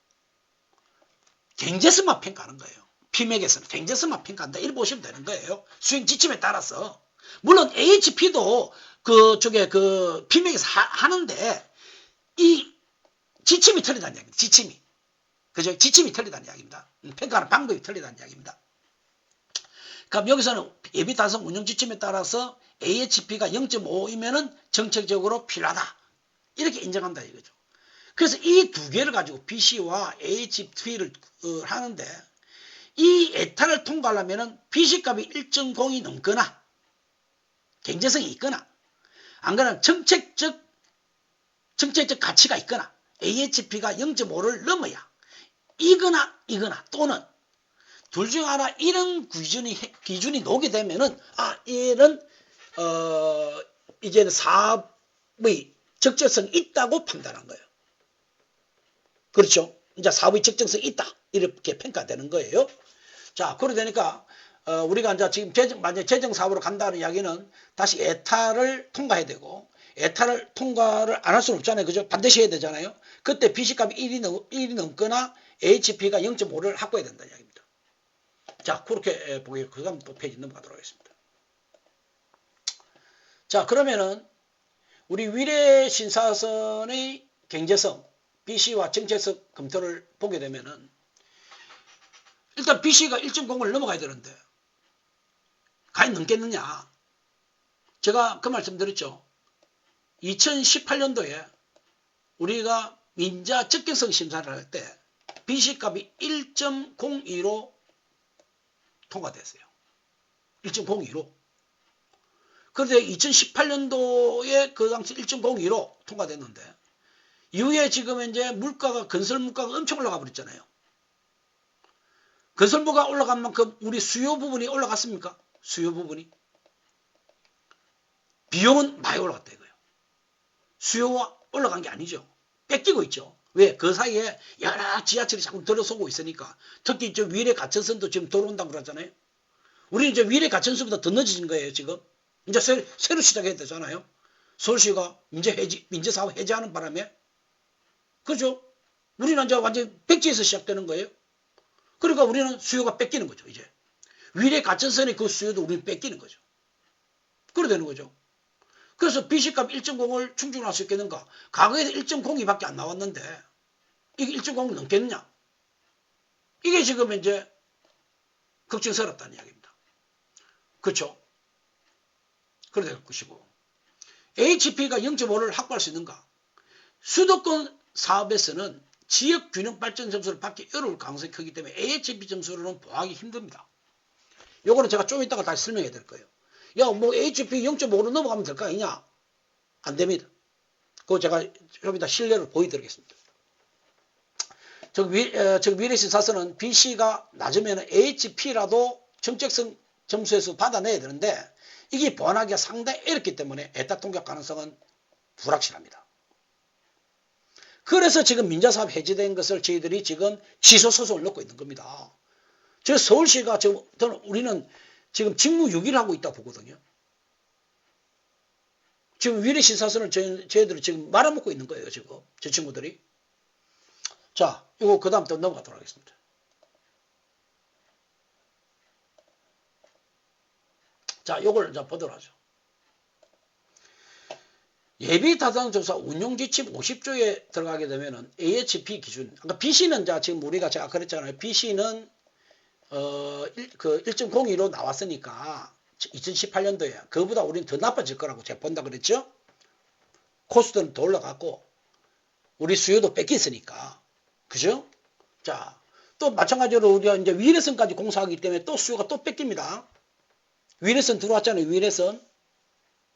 경제성만 평가하는 거예요. P맥에서는 경제성만 평가한다. 이렇게 보시면 되는 거예요. 수행 지침에 따라서. 물론 AHP도 그쪽에 P맥에서 하는데 이 지침이 틀리다는 이야기입니다. 지침이. 그죠? 지침이 틀리다는 이야기입니다. 평가하는 방법이 틀리다는 이야기입니다. 그럼 여기서는 예비 달성 운영 지침에 따라서 AHP가 0.5이면은 정책적으로 필요하다. 이렇게 인정한다 이거죠. 그래서 이 두 개를 가지고 BC와 AHP를 하는데 이 에타를 통과하려면은 BC 값이 1.0이 넘거나 경제성이 있거나 안 그러면 정책적 가치가 있거나 AHP가 0.5를 넘어야 이거나 또는 둘 중 하나 이런 기준이 녹게 되면은 얘는 이제는 사업의 적절성이 있다고 판단한 거예요. 그렇죠? 이제 사업의 적정성이 있다. 이렇게 평가되는 거예요. 자, 그러다 보니까 우리가 이제 지금 만약 재정 사업으로 간다는 이야기는 다시 에타를 통과해야 되고 에타를 통과를 안 할 수는 없잖아요. 그죠? 반드시 해야 되잖아요. 그때 BC값이 1이 넘거나 HP가 0.5를 확보해야 된다는 이야기입니다. 자, 그렇게 보게 그 다음 또 페이지 넘어가도록 하겠습니다. 자, 그러면은 우리 위례 신사선의 경제성 BC와 정책성 검토를 보게 되면은 일단 BC가 1.0을 넘어가야 되는데 과연 넘겠느냐? 제가 그 말씀 드렸죠. 2018년도에 우리가 민자 적격성 심사를 할 때 BC값이 1.02로 통과됐어요. 1.02로. 그런데 2018년도에 그 당시 1.02로 통과됐는데 이후에 지금 이제 건설 물가가 엄청 올라가 버렸잖아요. 건설물가 올라간 만큼 우리 수요 부분이 올라갔습니까? 수요 부분이. 비용은 많이 올라갔다 이거예요. 수요가 올라간 게 아니죠. 뺏기고 있죠. 왜? 그 사이에 여러 지하철이 자꾸 들어서고 있으니까. 특히 저 위례 가천선도 지금 들어온다고 그러잖아요. 우리는 이제 위례 가천선보다 더 늦어진 거예요, 지금. 이제 새로 시작해야 되잖아요. 서울시가 민재 사업 해제하는 바람에. 그죠? 우리는 이제 완전 백지에서 시작되는 거예요. 그러니까 우리는 수요가 뺏기는 거죠, 이제. 위례 가천선의 그 수요도 우리는 뺏기는 거죠. 그래 되는 거죠. 그래서 BC값 1.0을 충족할 수 있겠는가? 과거에 1.02밖에 안 나왔는데 이게 1.0을 넘겠느냐? 이게 지금 이제 걱정스럽다는 이야기입니다. 그렇죠? 그래 될 것이고 HP가 0.5를 확보할 수 있는가? 수도권 사업에서는 지역균형 발전 점수를 받기 어려울 가능성이 크기 때문에 AHP 점수로는 보하기 힘듭니다. 요거는 제가 좀 이따가 다시 설명해 드릴 거예요. 야, 뭐 HP 0.5로 넘어가면 될 거 아니냐? 안 됩니다. 그거 제가 좀 이따 실례를 보여드리겠습니다. 위례신사선은 BC가 낮으면 HP라도 정책성 점수에서 받아내야 되는데 이게 보완하기가 상당히 어렵기 때문에 에타 통합 가능성은 불확실합니다. 그래서 지금 민자사업 해제된 것을 저희들이 지금 취소 소송을 넣고 있는 겁니다. 저 서울시가 우리는 지금 직무유기를 하고 있다고 보거든요. 지금 위례신사선을 저희들이 지금 말아먹고 있는 거예요, 지금. 저 친구들이. 자, 이거 그 다음 또 넘어가도록 하겠습니다. 자, 요걸 이제 보도록 하죠. 예비타당조사 운용지침 50조에 들어가게 되면은 AHP 기준, 그러니까 BC는 지금 제가 그랬잖아요. BC는 1.02로 나왔으니까 2018년도에 그보다 우리는 더 나빠질 거라고 제가 본다 그랬죠. 코스트는 더 올라갔고 우리 수요도 뺏겼으니까, 그죠? 자, 또 마찬가지로 우리가 이제 위례선까지 공사하기 때문에 또 수요가 또 뺏깁니다. 위례선 들어왔잖아요. 위례선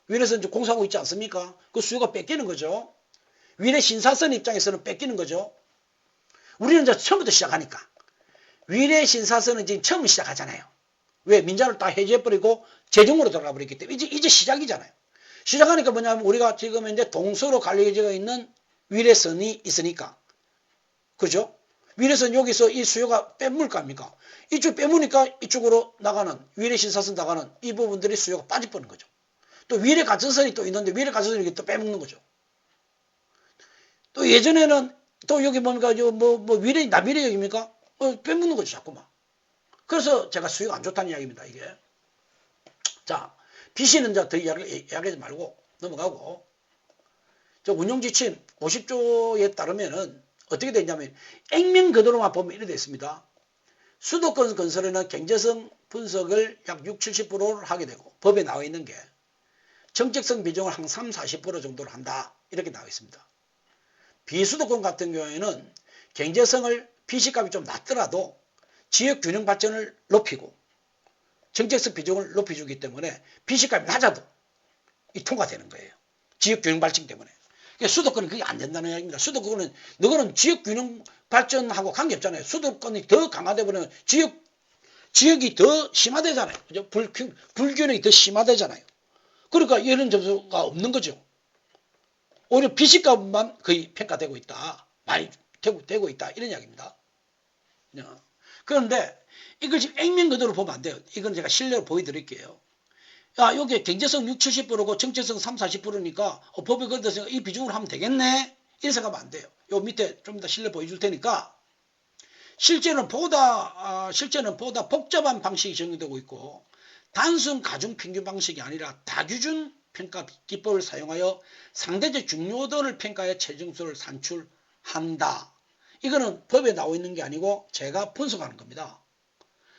지금 공사하고 있지 않습니까? 그 수요가 뺏기는 거죠. 위례 신사선 입장에서는 뺏기는 거죠. 우리는 이제 처음부터 시작하니까. 위례 신사선은 지금 처음 시작하잖아요. 왜? 민자를 다 해제해버리고 재정으로 들어가 버렸기 때문에 이제 시작이잖아요. 시작하니까 뭐냐면 우리가 지금 이제 동서로 갈려져 있는 위례선이 있으니까. 그죠? 위례선 여기서 이 수요가 빼물 거 아닙니까? 이쪽 빼무니까 이쪽으로 나가는 위례 신사선 나가는 이 부분들이 수요가 빠져버리는 거죠. 또 위례 가천선이 또 있는데 위례 가천선이 또 빼먹는 거죠. 또 예전에는 또 여기 뭔가 뭐 위례 남위례역입니까? 빼먹는 거죠 자꾸만. 그래서 제가 수요가 안 좋다는 이야기입니다 이게. 자, BC는 더 이야기하지 말고 넘어가고, 저 운용지침 50조에 따르면은 어떻게 되냐면 액면 그대로만 보면 이렇게 되어 있습니다. 수도권 건설에는 경제성 분석을 약 60-70%를 하게 되고, 법에 나와 있는 게 정책성 비중을 한 30-40% 정도로 한다 이렇게 나와 있습니다. 비수도권 같은 경우에는 경제성을 BC값이 좀 낮더라도 지역균형 발전을 높이고 정책성 비중을 높여주기 때문에 BC값이 낮아도 이 통과되는 거예요. 지역균형 발전 때문에. 그러니까 수도권은 그게 안 된다는 이야기입니다. 수도권은 너거는 지역균형 발전하고 관계없잖아요. 수도권이 더 강화되면 지역이 더 심화되잖아요. 그죠? 불균형이 더 심화되잖아요. 그러니까 이런 점수가 없는 거죠. 오히려 BC값만 거의 평가되고 있다. 많이 되고 있다. 이런 이야기입니다. 그런데 이걸 지금 액면 그대로 보면 안 돼요. 이건 제가 실내로 보여드릴게요. 야, 여기 경제성 60-70%고 정체성 30-40%니까 법에 걸려서 이 비중으로 하면 되겠네? 이렇게 생각하면 안 돼요. 요 밑에 좀 이따 실내 보여줄 테니까 실제는 보다 복잡한 방식이 적용되고 있고, 단순 가중 평균 방식이 아니라 다기준 평가 기법을 사용하여 상대적 중요도를 평가해 최종수를 산출한다. 이거는 법에 나와 있는 게 아니고 제가 분석하는 겁니다.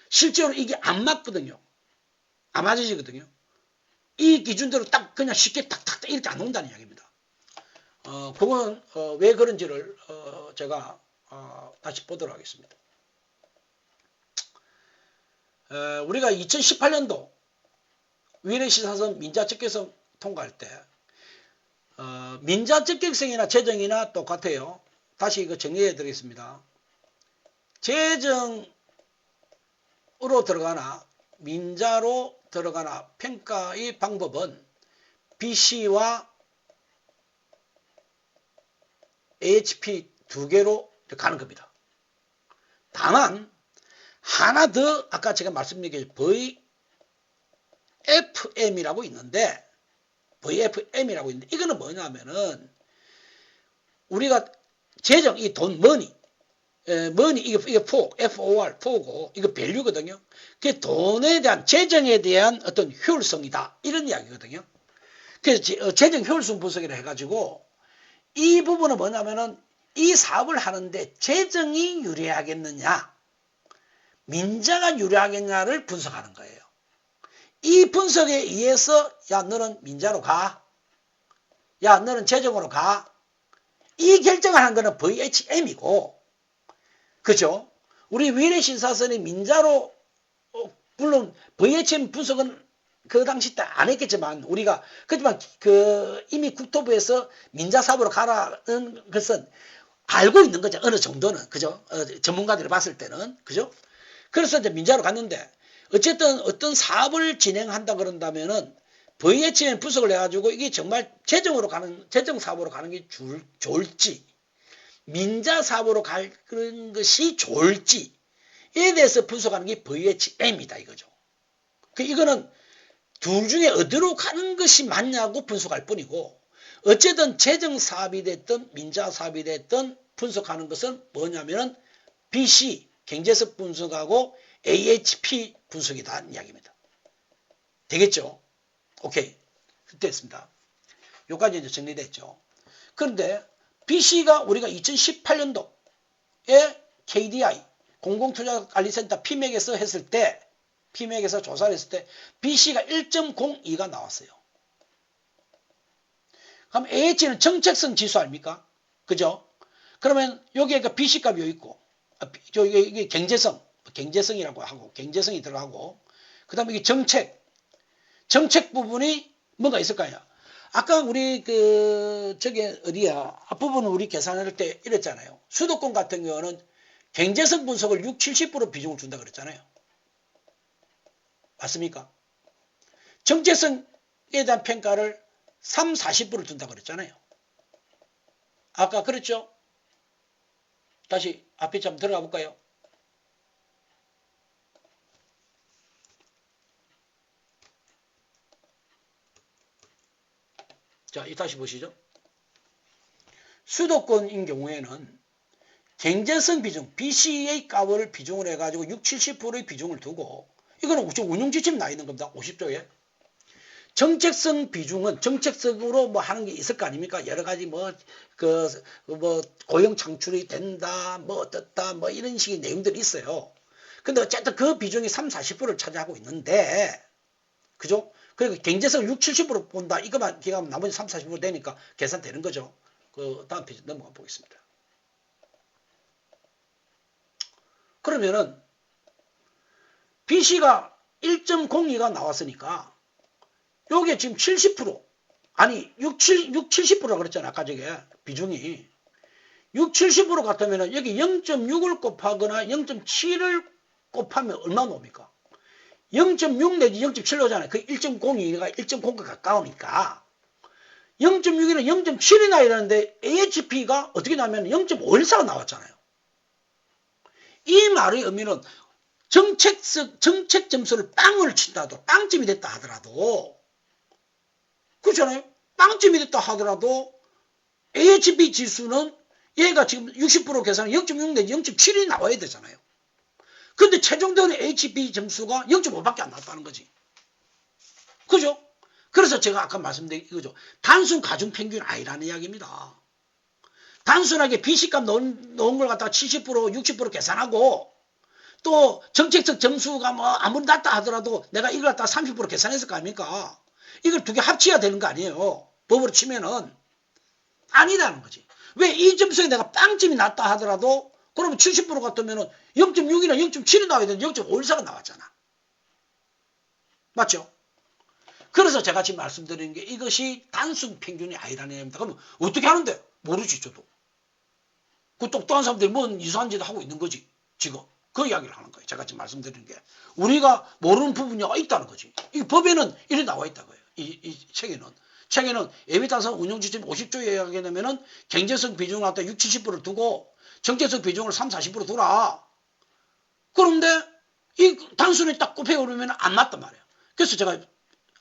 실제로 이게 안 맞거든요. 안 맞아지거든요. 이 기준대로 딱 그냥 쉽게 탁탁 이렇게 안 온다는 이야기입니다. 그건 왜 그런지를 제가 다시 보도록 하겠습니다. 우리가 2018년도 위례시사선 민자적격성 통과할 때 민자적격성이나 재정이나 똑같아요. 다시 이거 정리해 드리겠습니다. 재정으로 들어가나 민자로 들어가나 평가의 방법은 BC와 AHP 두 개로 가는 겁니다. 다만 하나 더 아까 제가 말씀드린 VFM이라고 있는데 이거는 뭐냐면은 우리가 재정 이 돈 머니 이게 FOR 이거 밸류거든요. 그게 돈에 대한 재정에 대한 어떤 효율성이다 이런 이야기거든요. 그래서 재정 효율성 분석이라 해가지고 이 부분은 뭐냐면은 이 사업을 하는데 재정이 유리하겠느냐 민자가 유리하겠냐를 분석하는 거예요. 이 분석에 의해서 야 너는 민자로 가, 야 너는 재정으로 가, 이 결정을 하는 거는 VHM이고, 그죠? 우리 위례신사선이 민자로 물론 VHM 분석은 그 당시 때 안 했겠지만 우리가 그렇지만 이미 국토부에서 민자 사업으로 가라는 것은 알고 있는 거죠. 어느 정도는 그죠? 전문가들이 봤을 때는 그죠? 그래서 이제 민자로 갔는데 어쨌든 어떤 사업을 진행한다 그런다면은 VHM 분석을 해가지고 이게 정말 재정 사업으로 가는 게 좋을지 민자 사업으로 갈 그런 것이 좋을지에 대해서 분석하는 게 VHM이다 이거죠. 이거는 둘 중에 어디로 가는 것이 맞냐고 분석할 뿐이고, 어쨌든 재정 사업이 됐든 민자 사업이 됐든 분석하는 것은 뭐냐면은 BC 경제성 분석하고 AHP 분석이다 이야기입니다. 되겠죠? 오케이. 됐습니다. 여기까지 이제 정리됐죠. 그런데 BC가 우리가 2018년도에 KDI 공공투자관리센터 PMAC에서 했을 때 PMAC에서 조사를 했을 때 BC가 1.02가 나왔어요. 그럼 AH는 정책성 지수 아닙니까? 그죠? 그러면 여기에 BC 값이 여기 있고 이게 경제성이라고 하고 경제성이 들어가고 그다음에 이게 정책 부분이 뭔가 있을까요? 아까 우리 저기 어디야 앞부분은 우리 계산할 때 이랬잖아요. 수도권 같은 경우는 경제성 분석을 60-70% 비중을 준다 그랬잖아요. 맞습니까? 정체성에 대한 평가를 30-40% 준다 그랬잖아요. 아까 그랬죠? 다시 앞에 좀 들어가 볼까요? 자, 다시 보시죠. 수도권인 경우에는 경제성 비중, BC의 값을 비중을 해가지고 6, 70%의 비중을 두고, 이거는 운용지침 나 있는 겁니다. 50조에. 정책성 비중은 정책적으로 뭐 하는 게 있을 거 아닙니까? 여러 가지 고용 창출이 된다, 뭐 어떻다, 뭐 이런 식의 내용들이 있어요. 근데 어쨌든 그 비중이 3, 40%를 차지하고 있는데, 그죠? 그러니까 경제성을 6, 70% 본다. 이것만 기가면 나머지 3, 40% 되니까 계산되는 거죠. 그 다음 페이지 넘어가 보겠습니다. 그러면은 BC가 1.02가 나왔으니까 요게 지금 70% 아니 6, 70%라 그랬잖아. 아까 저게 비중이 6, 70% 같으면은 여기 0.6을 곱하거나 0.7을 곱하면 얼마 나옵니까? 0.6 내지 0.7 나오잖아요. 그 1.02가 1.0가 가까우니까 0.6이나 0.7이 나야 되는데 AHP가 어떻게 나면 0.514가 나왔잖아요. 이 말의 의미는 정책 점수를 빵을 친다도 빵점이 됐다 하더라도 그렇잖아요. 빵점이 됐다 하더라도 AHP 지수는 얘가 지금 60% 계산은 0.6 내지 0.7이 나와야 되잖아요. 근데 최종적으로 HP 점수가 0.5밖에 안 나왔다는 거지. 그죠? 그래서 제가 아까 말씀드린 이거죠. 단순 가중평균 아니라는 이야기입니다. 단순하게 BC값 넣은 걸 갖다가 70%, 60% 계산하고 또 정책적 점수가 뭐 아무리 낮다 하더라도 내가 이걸 갖다가 30% 계산했을 거 아닙니까? 이걸 두 개 합쳐야 되는 거 아니에요. 법으로 치면은 아니라는 거지. 왜 이 점수에 내가 빵점이 낮다 하더라도 그러면 70% 같으면 0.6이나 0.7이 나와야 되는데 0.514가 나왔잖아. 맞죠? 그래서 제가 지금 말씀드리는 게 이것이 단순 평균이 아니라는 얘기입니다. 그러면 어떻게 하는데? 모르지 저도. 그 똑똑한 사람들이 뭔 이상한 짓을 하고 있는 거지. 지금. 그 이야기를 하는 거예요. 제가 지금 말씀드리는 게. 우리가 모르는 부분이 있다는 거지. 이 법에는 이래 나와 있다고요. 이 책에는. 책에는 예비 따서 운용지침 50조에 하게 되면은 경제성 비중을 갖다 6, 70%를 두고 정체성 비중을 3, 40% 두라. 그런데 이 단순히 딱 곱해오르면 안 맞단 말이에요. 그래서 제가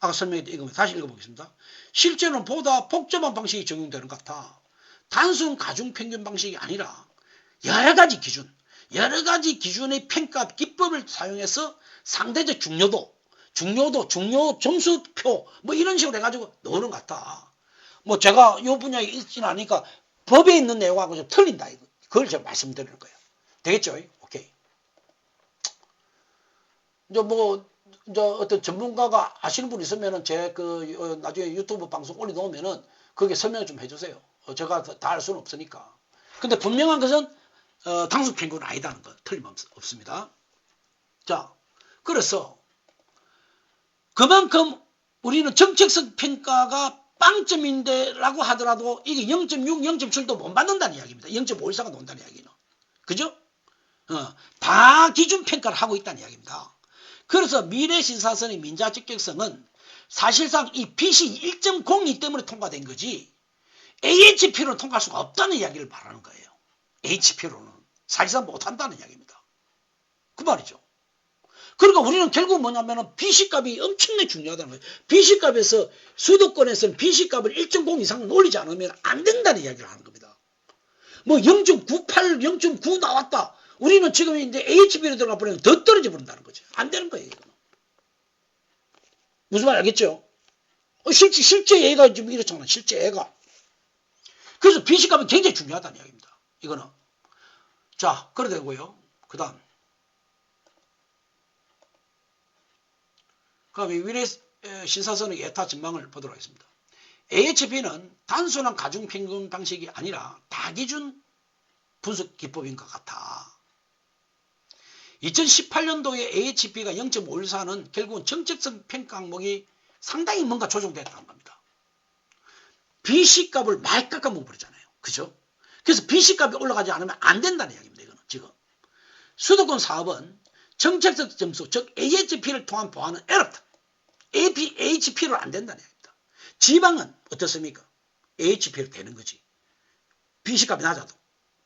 아까 설명했던 이거 다시 읽어보겠습니다. 실제로는 보다 복잡한 방식이 적용되는 것 같아. 단순 가중평균 방식이 아니라 여러 가지 기준의 평가 기법을 사용해서 상대적 중요 점수표 뭐 이런 식으로 해가지고 넣는 것 같아. 뭐 제가 이 분야에 있지는 않으니까 법에 있는 내용하고 좀 틀린다. 그걸 제가 말씀드리는 거예요. 되겠죠? 오케이. 이제 어떤 전문가가 아시는 분 있으면은 나중에 유튜브 방송 올려놓으면은 거기에 설명을 좀 해주세요. 제가 다 알 수는 없으니까. 근데 분명한 것은 당수 평균은 아니다는 거 틀림없습니다. 자, 그래서 그만큼 우리는 정책성 평가가 빵점인데라고 하더라도 이게 0.6, 0.7도 못 받는다는 이야기입니다. 0.514가 논다는 이야기는. 그죠? 다 기준 평가를 하고 있다는 이야기입니다. 그래서 미래신사선의 민자적격성은 사실상 이 BC 1.02 때문에 통과된 거지 AHP로는 통과할 수가 없다는 이야기를 말하는 거예요. HP로는 사실상 못한다는 이야기입니다. 그 말이죠. 그러니까 우리는 결국 뭐냐면은 BC값이 엄청나게 중요하다는 거예요. BC값에서 수도권에서는 BC값을 1.0 이상 올리지 않으면 안 된다는 이야기를 하는 겁니다. 뭐 0.98, 0.9 나왔다. 우리는 지금 이제 HB로 들어가 버리면 더 떨어져 버린다는 거죠. 안 되는 거예요. 이거는. 무슨 말 알겠죠? 실제 얘가 좀 이렇잖아. 실제 얘가. 그래서 BC값은 굉장히 중요하다는 이야기입니다. 이거는. 자, 그래 되고요. 그 다음. 그럼 위례 신사선의 예타 전망을 보도록 하겠습니다. AHP는 단순한 가중평균 방식이 아니라 다기준 분석 기법인 것 같아. 2018년도에 AHP가 0.514는 결국은 정책성 평가 항목이 상당히 뭔가 조정됐다는 겁니다. BC값을 많이 깎아먹어버리잖아요. 그죠? 그래서 BC값이 올라가지 않으면 안 된다는 이야기입니다. 이거는 지금. 수도권 사업은 정책적 점수, 즉 AHP를 통한 보완은 어렵다. AHP로 안 된다는 이야기입니다. 지방은 어떻습니까? AHP로 되는 거지. BC값이 낮아도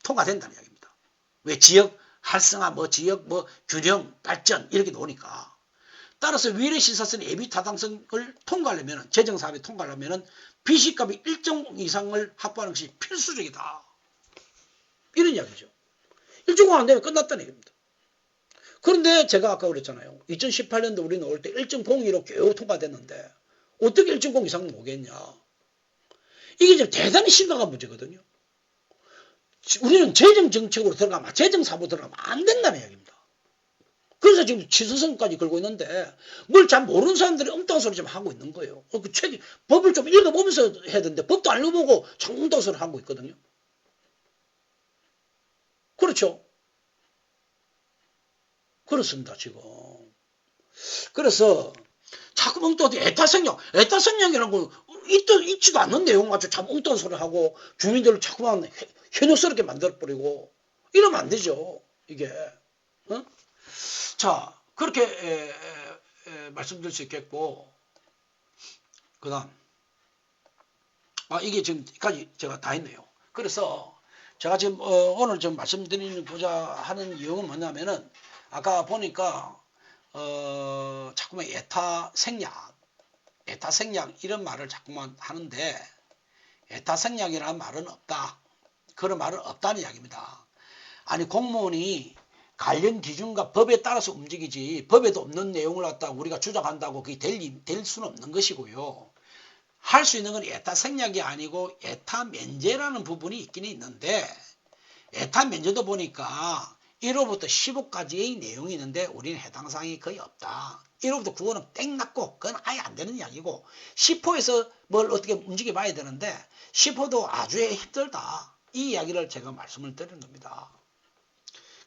통과된다는 이야기입니다. 왜 지역 활성화, 뭐 지역 뭐 균형, 발전 이렇게 나오니까. 따라서 위례 신사선 예비 타당성을 통과하려면 재정사업에 통과하려면 비시값이 일정 이상을 확보하는 것이 필수적이다. 이런 이야기죠. 일정 안 되면 끝났다는 얘기입니다. 그런데 제가 아까 그랬잖아요. 2018년도 우리 나올 때 1.02로 겨우 통과됐는데 어떻게 1.0 이상은 오겠냐. 이게 지금 대단히 심각한 문제거든요. 우리는 재정 정책으로 들어가면, 재정 사업으로 들어가면 안 된다는 이야기입니다. 그래서 지금 취소선까지 걸고 있는데 뭘 잘 모르는 사람들이 엉뚱한 소리 좀 하고 있는 거예요. 그 책, 법을 좀 읽어보면서 해야 되는데 법도 안 읽어보고 엉뚱한 소리 하고 있거든요. 그렇죠. 그렇습니다, 지금. 그래서 자꾸 엉뚱한 애타성령이라고 있지도 않는 내용 가지고 참 엉뚱한 소리 하고 주민들을 자꾸만 현혹스럽게 만들어버리고 이러면 안 되죠, 이게. 어? 자, 그렇게 말씀드릴 수 있겠고, 그 다음, 이게 지금까지 제가 다 했네요. 그래서 제가 지금 오늘 좀 말씀드리고자 하는 이유는 뭐냐면은 아까 보니까 자꾸만 에타 생략 이런 말을 자꾸만 하는데 에타 생략이라는 말은 없다. 그런 말은 없다는 이야기입니다. 아니 공무원이 관련 기준과 법에 따라서 움직이지 법에도 없는 내용을 갖다 우리가 주장한다고 그게 될 수는 없는 것이고요. 할 수 있는 건 에타 생략이 아니고 에타 면제라는 부분이 있긴 있는데 에타 면제도 보니까 1호부터 15까지의 내용이 있는데 우리는 해당 사항이 거의 없다. 1호부터 9호는 땡 났고 그건 아예 안 되는 이야기고 10호에서 뭘 어떻게 움직여 봐야 되는데 10호도 아주 힘들다. 이 이야기를 제가 말씀을 드리는 겁니다.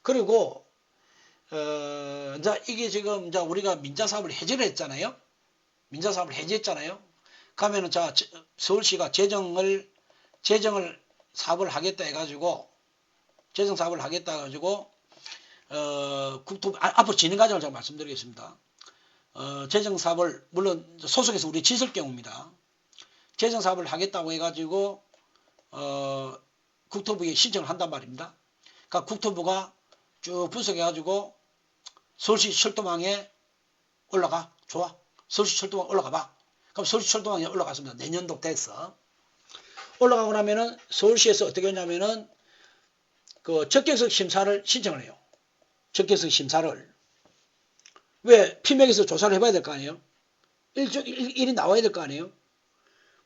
그리고 이제 이게 지금 이제 우리가 민자사업을 해제를 했잖아요. 민자사업을 해제했잖아요. 그러면은 자 서울시가 재정을 사업을 하겠다 해가지고 재정 사업을 하겠다 해가지고 국토부 앞으로 진행 과정을 제가 말씀드리겠습니다. 재정 사업을 물론 소속해서 우리 지설 경우입니다. 재정 사업을 하겠다고 해가지고 국토부에 신청을 한단 말입니다. 그러니까 국토부가 쭉 분석해가지고 서울시 철도망에 올라가. 좋아. 서울시 철도망 올라가 봐. 그럼 서울시 철도망에 올라갔습니다. 내년도 돼서. 올라가고 나면은 서울시에서 어떻게 하냐면은 그 적격성 심사를 신청을 해요. 적격성 심사를. 왜? 피맥에서 조사를 해봐야 될 거 아니에요? 일이 나와야 될 거 아니에요?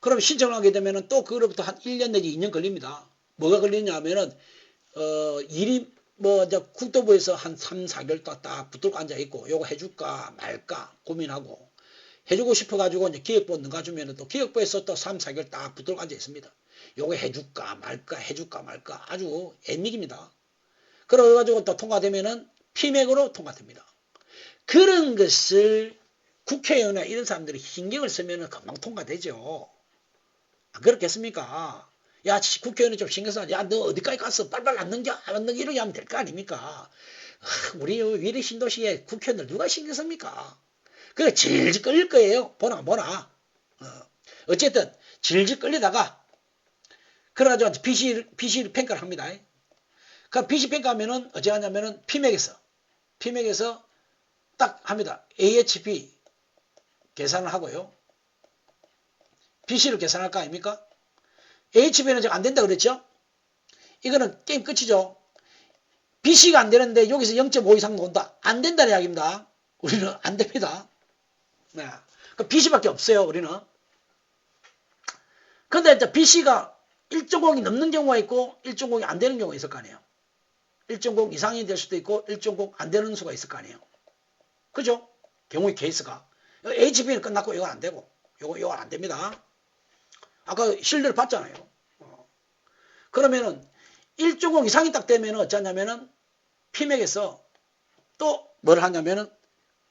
그럼 신청을 하게 되면은 또 그로부터 한 1년 내지 2년 걸립니다. 뭐가 걸리냐 하면은, 일이 뭐 이제 국토부에서 한 3, 4개월 딱 붙들고 앉아있고 요거 해줄까 말까 고민하고 해주고 싶어가지고 이제 기획부 넘가주면은 또 기획부에서 또 3, 4개월 딱 붙들고 앉아있습니다. 요거 해줄까 말까 아주 애믹입니다. 그래가지고 또 통과되면은 피맥으로 통과됩니다. 그런 것을 국회의원이나 이런 사람들이 신경을 쓰면은 금방 통과되죠. 안 그렇겠습니까? 야, 국회의원이 좀 신경 써. 야, 너 어디까지 갔어? 빨빨 안 넘겨? 안 넘겨? 이렇게 하면 될 거 아닙니까? 우리 위례 신도시에 국회의원들 누가 신경 씁니까? 그래, 질질 끌릴 거예요. 보나. 어쨌든, 질질 끌리다가, 그래가지고 BC 평가를 합니다. 그럼 BC 평가하면은, 어찌 하냐면은, 피맥에서 딱 합니다. AHP 계산을 하고요. BC를 계산할 거 아닙니까? AHP는 지금 안 된다 그랬죠? 이거는 게임 끝이죠. BC가 안 되는데 여기서 0.5 이상 나온다. 안 된다는 이야기입니다. 우리는 안 됩니다. 네. 그 BC밖에 없어요, 우리는. 근데 이제 BC가 1.0이 넘는 경우가 있고 1.0이 안 되는 경우가 있을 거 아니에요. 1.0 이상이 될 수도 있고 1.0 안 되는 수가 있을 거 아니에요. 그죠? 경우의 케이스가. HP는 끝났고 이건 안 되고 이건 안 됩니다. 아까 실내를 봤잖아요. 그러면은 1.0 이상이 딱 되면은 어쩌냐면은 피맥에서 또 뭘 하냐면은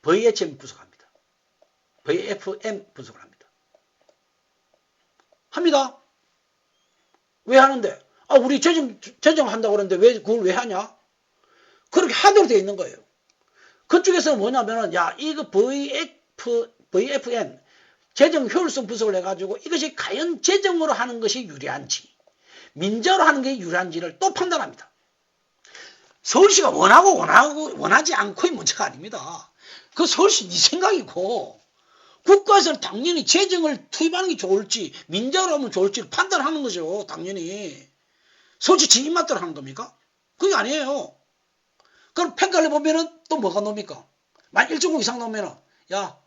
VHM 분석합니다. VFM 분석을 합니다. 합니다. 왜 하는데? 우리 재정한다고 그러는데 그걸 왜 하냐? 그렇게 하도록 되어 있는 거예요. 그쪽에서는 뭐냐면은, 야, 이거 VFM, 재정 효율성 분석을 해가지고 이것이 과연 재정으로 하는 것이 유리한지, 민자로 하는 게 유리한지를 또 판단합니다. 서울시가 원하지 않고의 문제가 아닙니다. 그 서울시 네 생각이고, 국가에서는 당연히 재정을 투입하는 게 좋을지 민자로 하면 좋을지 판단하는 거죠. 당연히. 서울시 지 입맛대로 하는 겁니까? 그게 아니에요. 그럼 평가를 보면은 또 뭐가 놉니까? 만 1.5 이상 나오면은 야,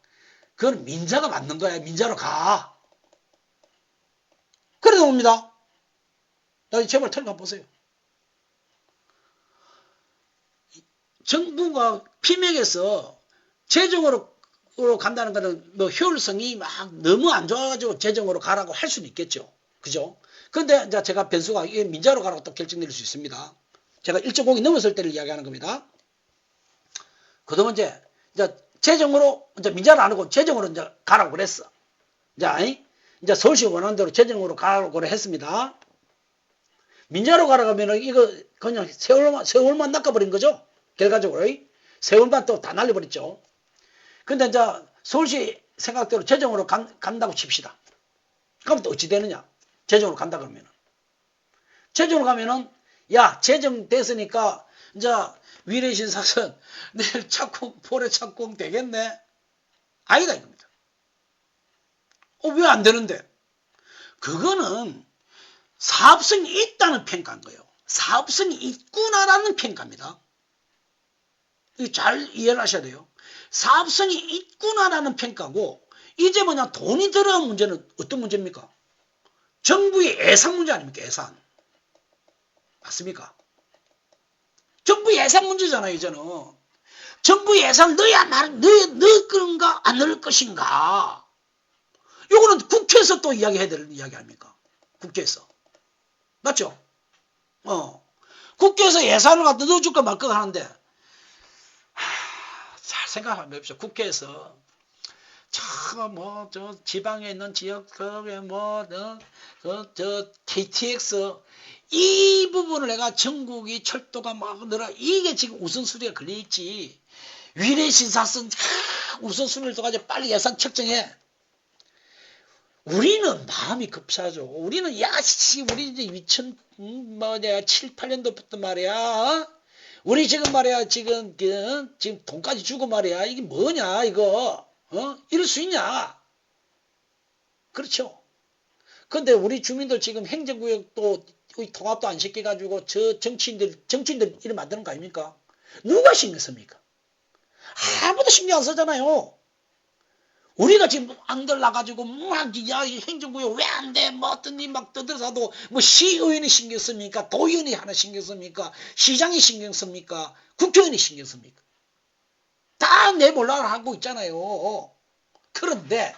그건 민자가 맞는 거야. 민자로 가. 그래 나옵니다. 나 제발 털어가 보세요. 정부가 피맥에서 재정으로 간다는 거는 뭐 효율성이 막 너무 안 좋아가지고 재정으로 가라고 할 수는 있겠죠. 그죠? 근데 이제 제가 변수가 민자로 가라고 또 결정될 수 있습니다. 제가 1.5이 넘었을 때를 이야기하는 겁니다. 그동안 이제 재정으로 이제 민자를 안 하고 재정으로 이제 가라고 그랬어. 이제 서울시 원하는 대로 재정으로 가라고 했습니다. 민자로 가라고 하면은 이거 그냥 세월만 낚아버린 거죠. 결과적으로 세월만 또 다 날려버렸죠. 근데 이제 서울시 생각대로 재정으로 간다고 칩시다. 그럼 또 어찌 되느냐? 재정으로 간다 그러면은. 재정으로 가면은 야 재정 됐으니까 이제 위례신사선 내일 착공 포례 착공 되겠네? 아니다 이겁니다. 왜 안 되는데? 그거는 사업성이 있다는 평가인 거예요. 사업성이 있구나라는 평가입니다. 이거 잘 이해를 하셔야 돼요. 사업성이 있구나라는 평가고 이제 뭐냐 돈이 들어간 문제는 어떤 문제입니까? 정부의 예산 문제 아닙니까? 예산. 맞습니까? 정부 예산 문제잖아요. 이제는. 정부 예산 넣을 건가 안 넣을 것인가. 이거는 국회에서 또 이야기해야 될 이야기 아닙니까? 국회에서. 맞죠? 국회에서 예산을 갖다 넣어줄까 말까 하는데 잘 생각하면 봅시다. 국회에서 저 지방에 있는 지역 KTX 이 부분을 내가 전국이 철도가 막 늘어 이게 지금 우선순위가 걸려있지. 위례신사선 우선순위를 둬가지고 빨리 예산 책정해. 우리는 마음이 급하죠. 우리는 우리 이제 7, 8년도부터 말이야. 우리 지금 말이야 지금 돈까지 주고 말이야 이게 뭐냐 이거 이럴 수 있냐. 그렇죠. 근데 우리 주민들 지금 행정구역도 통합도 안 시켜가지고 정치인들 이름 만드는 거 아닙니까? 누가 신경 씁니까? 아무도 신경 안 쓰잖아요. 우리가 지금 안들 나가지고 행정구역 왜 안 돼? 뭐 어떤 일 막 떠들어서도 뭐 시의원이 신경 씁니까? 도의원이 하나 신경 씁니까? 시장이 신경 씁니까? 국회의원이 신경 씁니까? 다 내몰라를 하고 있잖아요. 그런데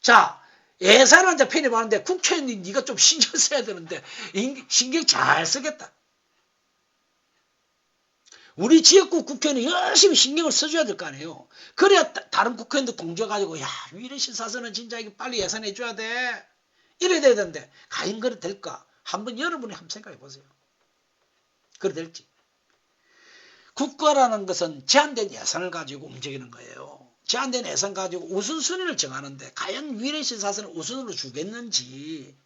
자 예산을 이제 편입하는데 국회의원이 네가 좀 신경 써야 되는데 신경 잘 쓰겠다. 우리 지역구 국회의원이 열심히 신경을 써줘야 될 거 아니에요. 그래야 다른 국회의원도 동조해가지고 야 위례신사선은 진짜 이거 빨리 예산해 줘야 돼. 이래야 되는데 과연 그래 될까? 한번 여러분이 한번 생각해 보세요. 그래 될지. 국가라는 것은 제한된 예산을 가지고 움직이는 거예요. 제한된 예산 가지고 우선순위를 정하는데 과연 위례신사선을 우선으로 주겠는지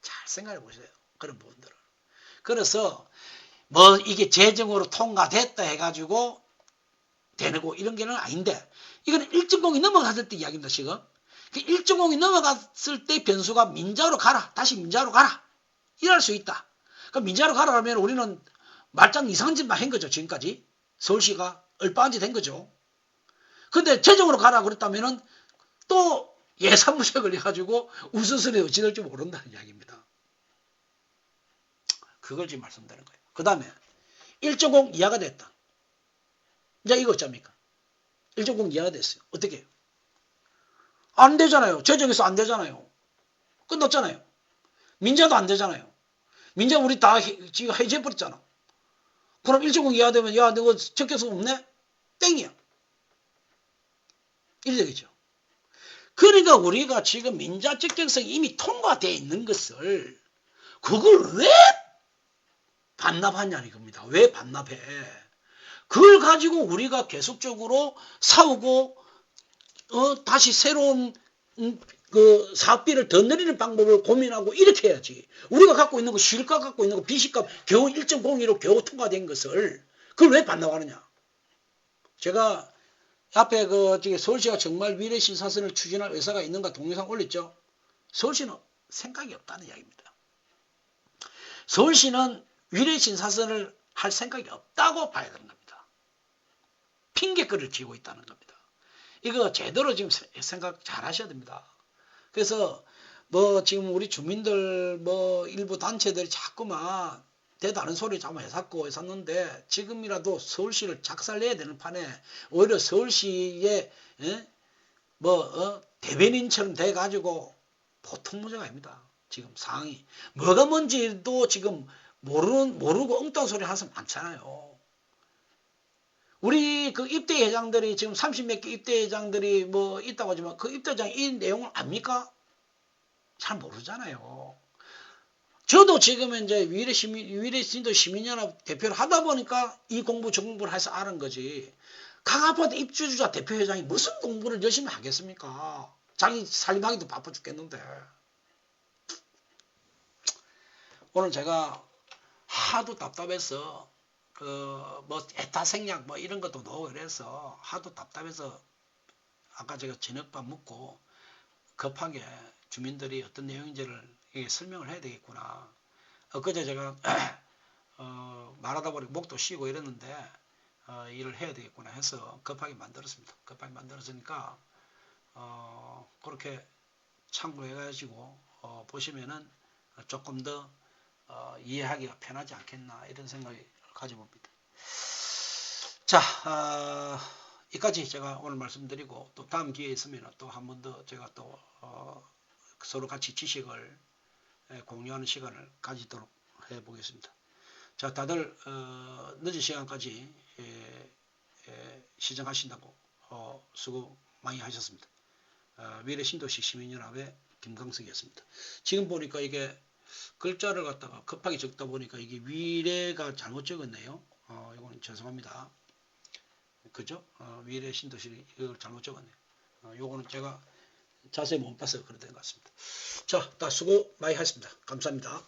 잘 생각해 보세요. 그런 부분들을. 그래서 뭐 이게 재정으로 통과됐다 해가지고 되고 이런 게는 아닌데 이거는 1.0이 넘어갔을 때 이야기입니다. 지금 1.0이 넘어갔을 때 변수가 민자로 가라. 다시 민자로 가라. 이럴 수 있다. 그럼 민자로 가라 하면 우리는 말짱 이상한 짓만 한 거죠. 지금까지 서울시가 얼빠한 짓 한 거죠. 근데 재정으로 가라 그랬다면은 또 예산 문제 걸려가지고 우선순위에 어찌 될지 모른다는 이야기입니다. 그걸 지금 말씀드리는 거예요. 그 다음에 1.0 이하가 됐다. 이제 이거 어쩝니까? 1.0 이하가 됐어요. 어떻게 해요? 안 되잖아요. 재정에서 안 되잖아요. 끝났잖아요. 민자도 안 되잖아요. 민자 우리 다 지금 해제해버렸잖아. 그럼 1.0 이하 되면 야 너 적격성 없네? 땡이야. 이래 되겠죠. 그러니까 우리가 지금 민자 적격성이 이미 통과되어 있는 것을 그걸 왜 반납하냐는 겁니다. 왜 반납해? 그걸 가지고 우리가 계속적으로 싸우고 다시 새로운 그 사업비를 더 늘리는 방법을 고민하고 이렇게 해야지. 우리가 갖고 있는 거 실가 갖고 있는 거 비시값 겨우 1.02로 겨우 통과된 것을 그걸 왜 반납하느냐. 제가 앞에 그 서울시가 정말 위례 신사선을 추진할 의사가 있는가 동영상 올렸죠. 서울시는 생각이 없다는 이야기입니다. 서울시는 위례 신사선을 할 생각이 없다고 봐야 되는 겁니다. 핑계거리를 쥐고 있다는 겁니다. 이거 제대로 지금 생각 잘 하셔야 됩니다. 그래서 뭐 지금 우리 주민들 뭐 일부 단체들이 자꾸만 대다른 소리 자꾸 했었는데 지금이라도 서울시를 작살내야 되는 판에 오히려 서울시의 대변인처럼 돼가지고 보통 문제가 아닙니다. 지금 상황이 뭐가 뭔지도 지금 모르고 엉뚱한 소리 하는 사람 많잖아요. 우리 그 입대회장들이 지금 30몇 개 입대회장들이 뭐 있다고 하지만 그 입대회장 이 내용을 압니까? 잘 모르잖아요. 저도 지금 이제 위례신도 시민연합 대표를 하다 보니까 이 공부 저 공부를 해서 아는 거지. 각 아파트 입주주자 대표회장이 무슨 공부를 열심히 하겠습니까? 자기 살림하기도 바빠 죽겠는데. 오늘 제가 하도 답답해서 뭐 에타 생략 뭐 이런 것도 넣고 그래서 하도 답답해서 아까 제가 저녁밥 먹고 급하게 주민들이 어떤 내용인지를 설명을 해야 되겠구나. 엊그제 제가 말하다 보니 목도 쉬고 이랬는데 일을 해야 되겠구나 해서 급하게 만들었습니다. 급하게 만들었으니까 그렇게 참고해가지고 보시면은 조금 더 이해하기가 편하지 않겠나 이런 생각을 가져봅니다. 자, 여기까지 제가 오늘 말씀드리고 또 다음 기회에 있으면 또 한 번 더 제가 또 서로 같이 지식을 공유하는 시간을 가지도록 해보겠습니다. 자, 다들 늦은 시간까지 시청하신다고 수고 많이 하셨습니다. 위례 신도시 시민연합의 김강석이었습니다. 지금 보니까 이게 글자를 갖다가 급하게 적다 보니까 이게 위례가 잘못 적었네요. 이건 죄송합니다. 그죠? 위례 신도시 이걸 잘못 적었네요. 요거는 제가 자세히 못 봐서 그랬던 것 같습니다. 자, 다 수고 많이 하셨습니다. 감사합니다.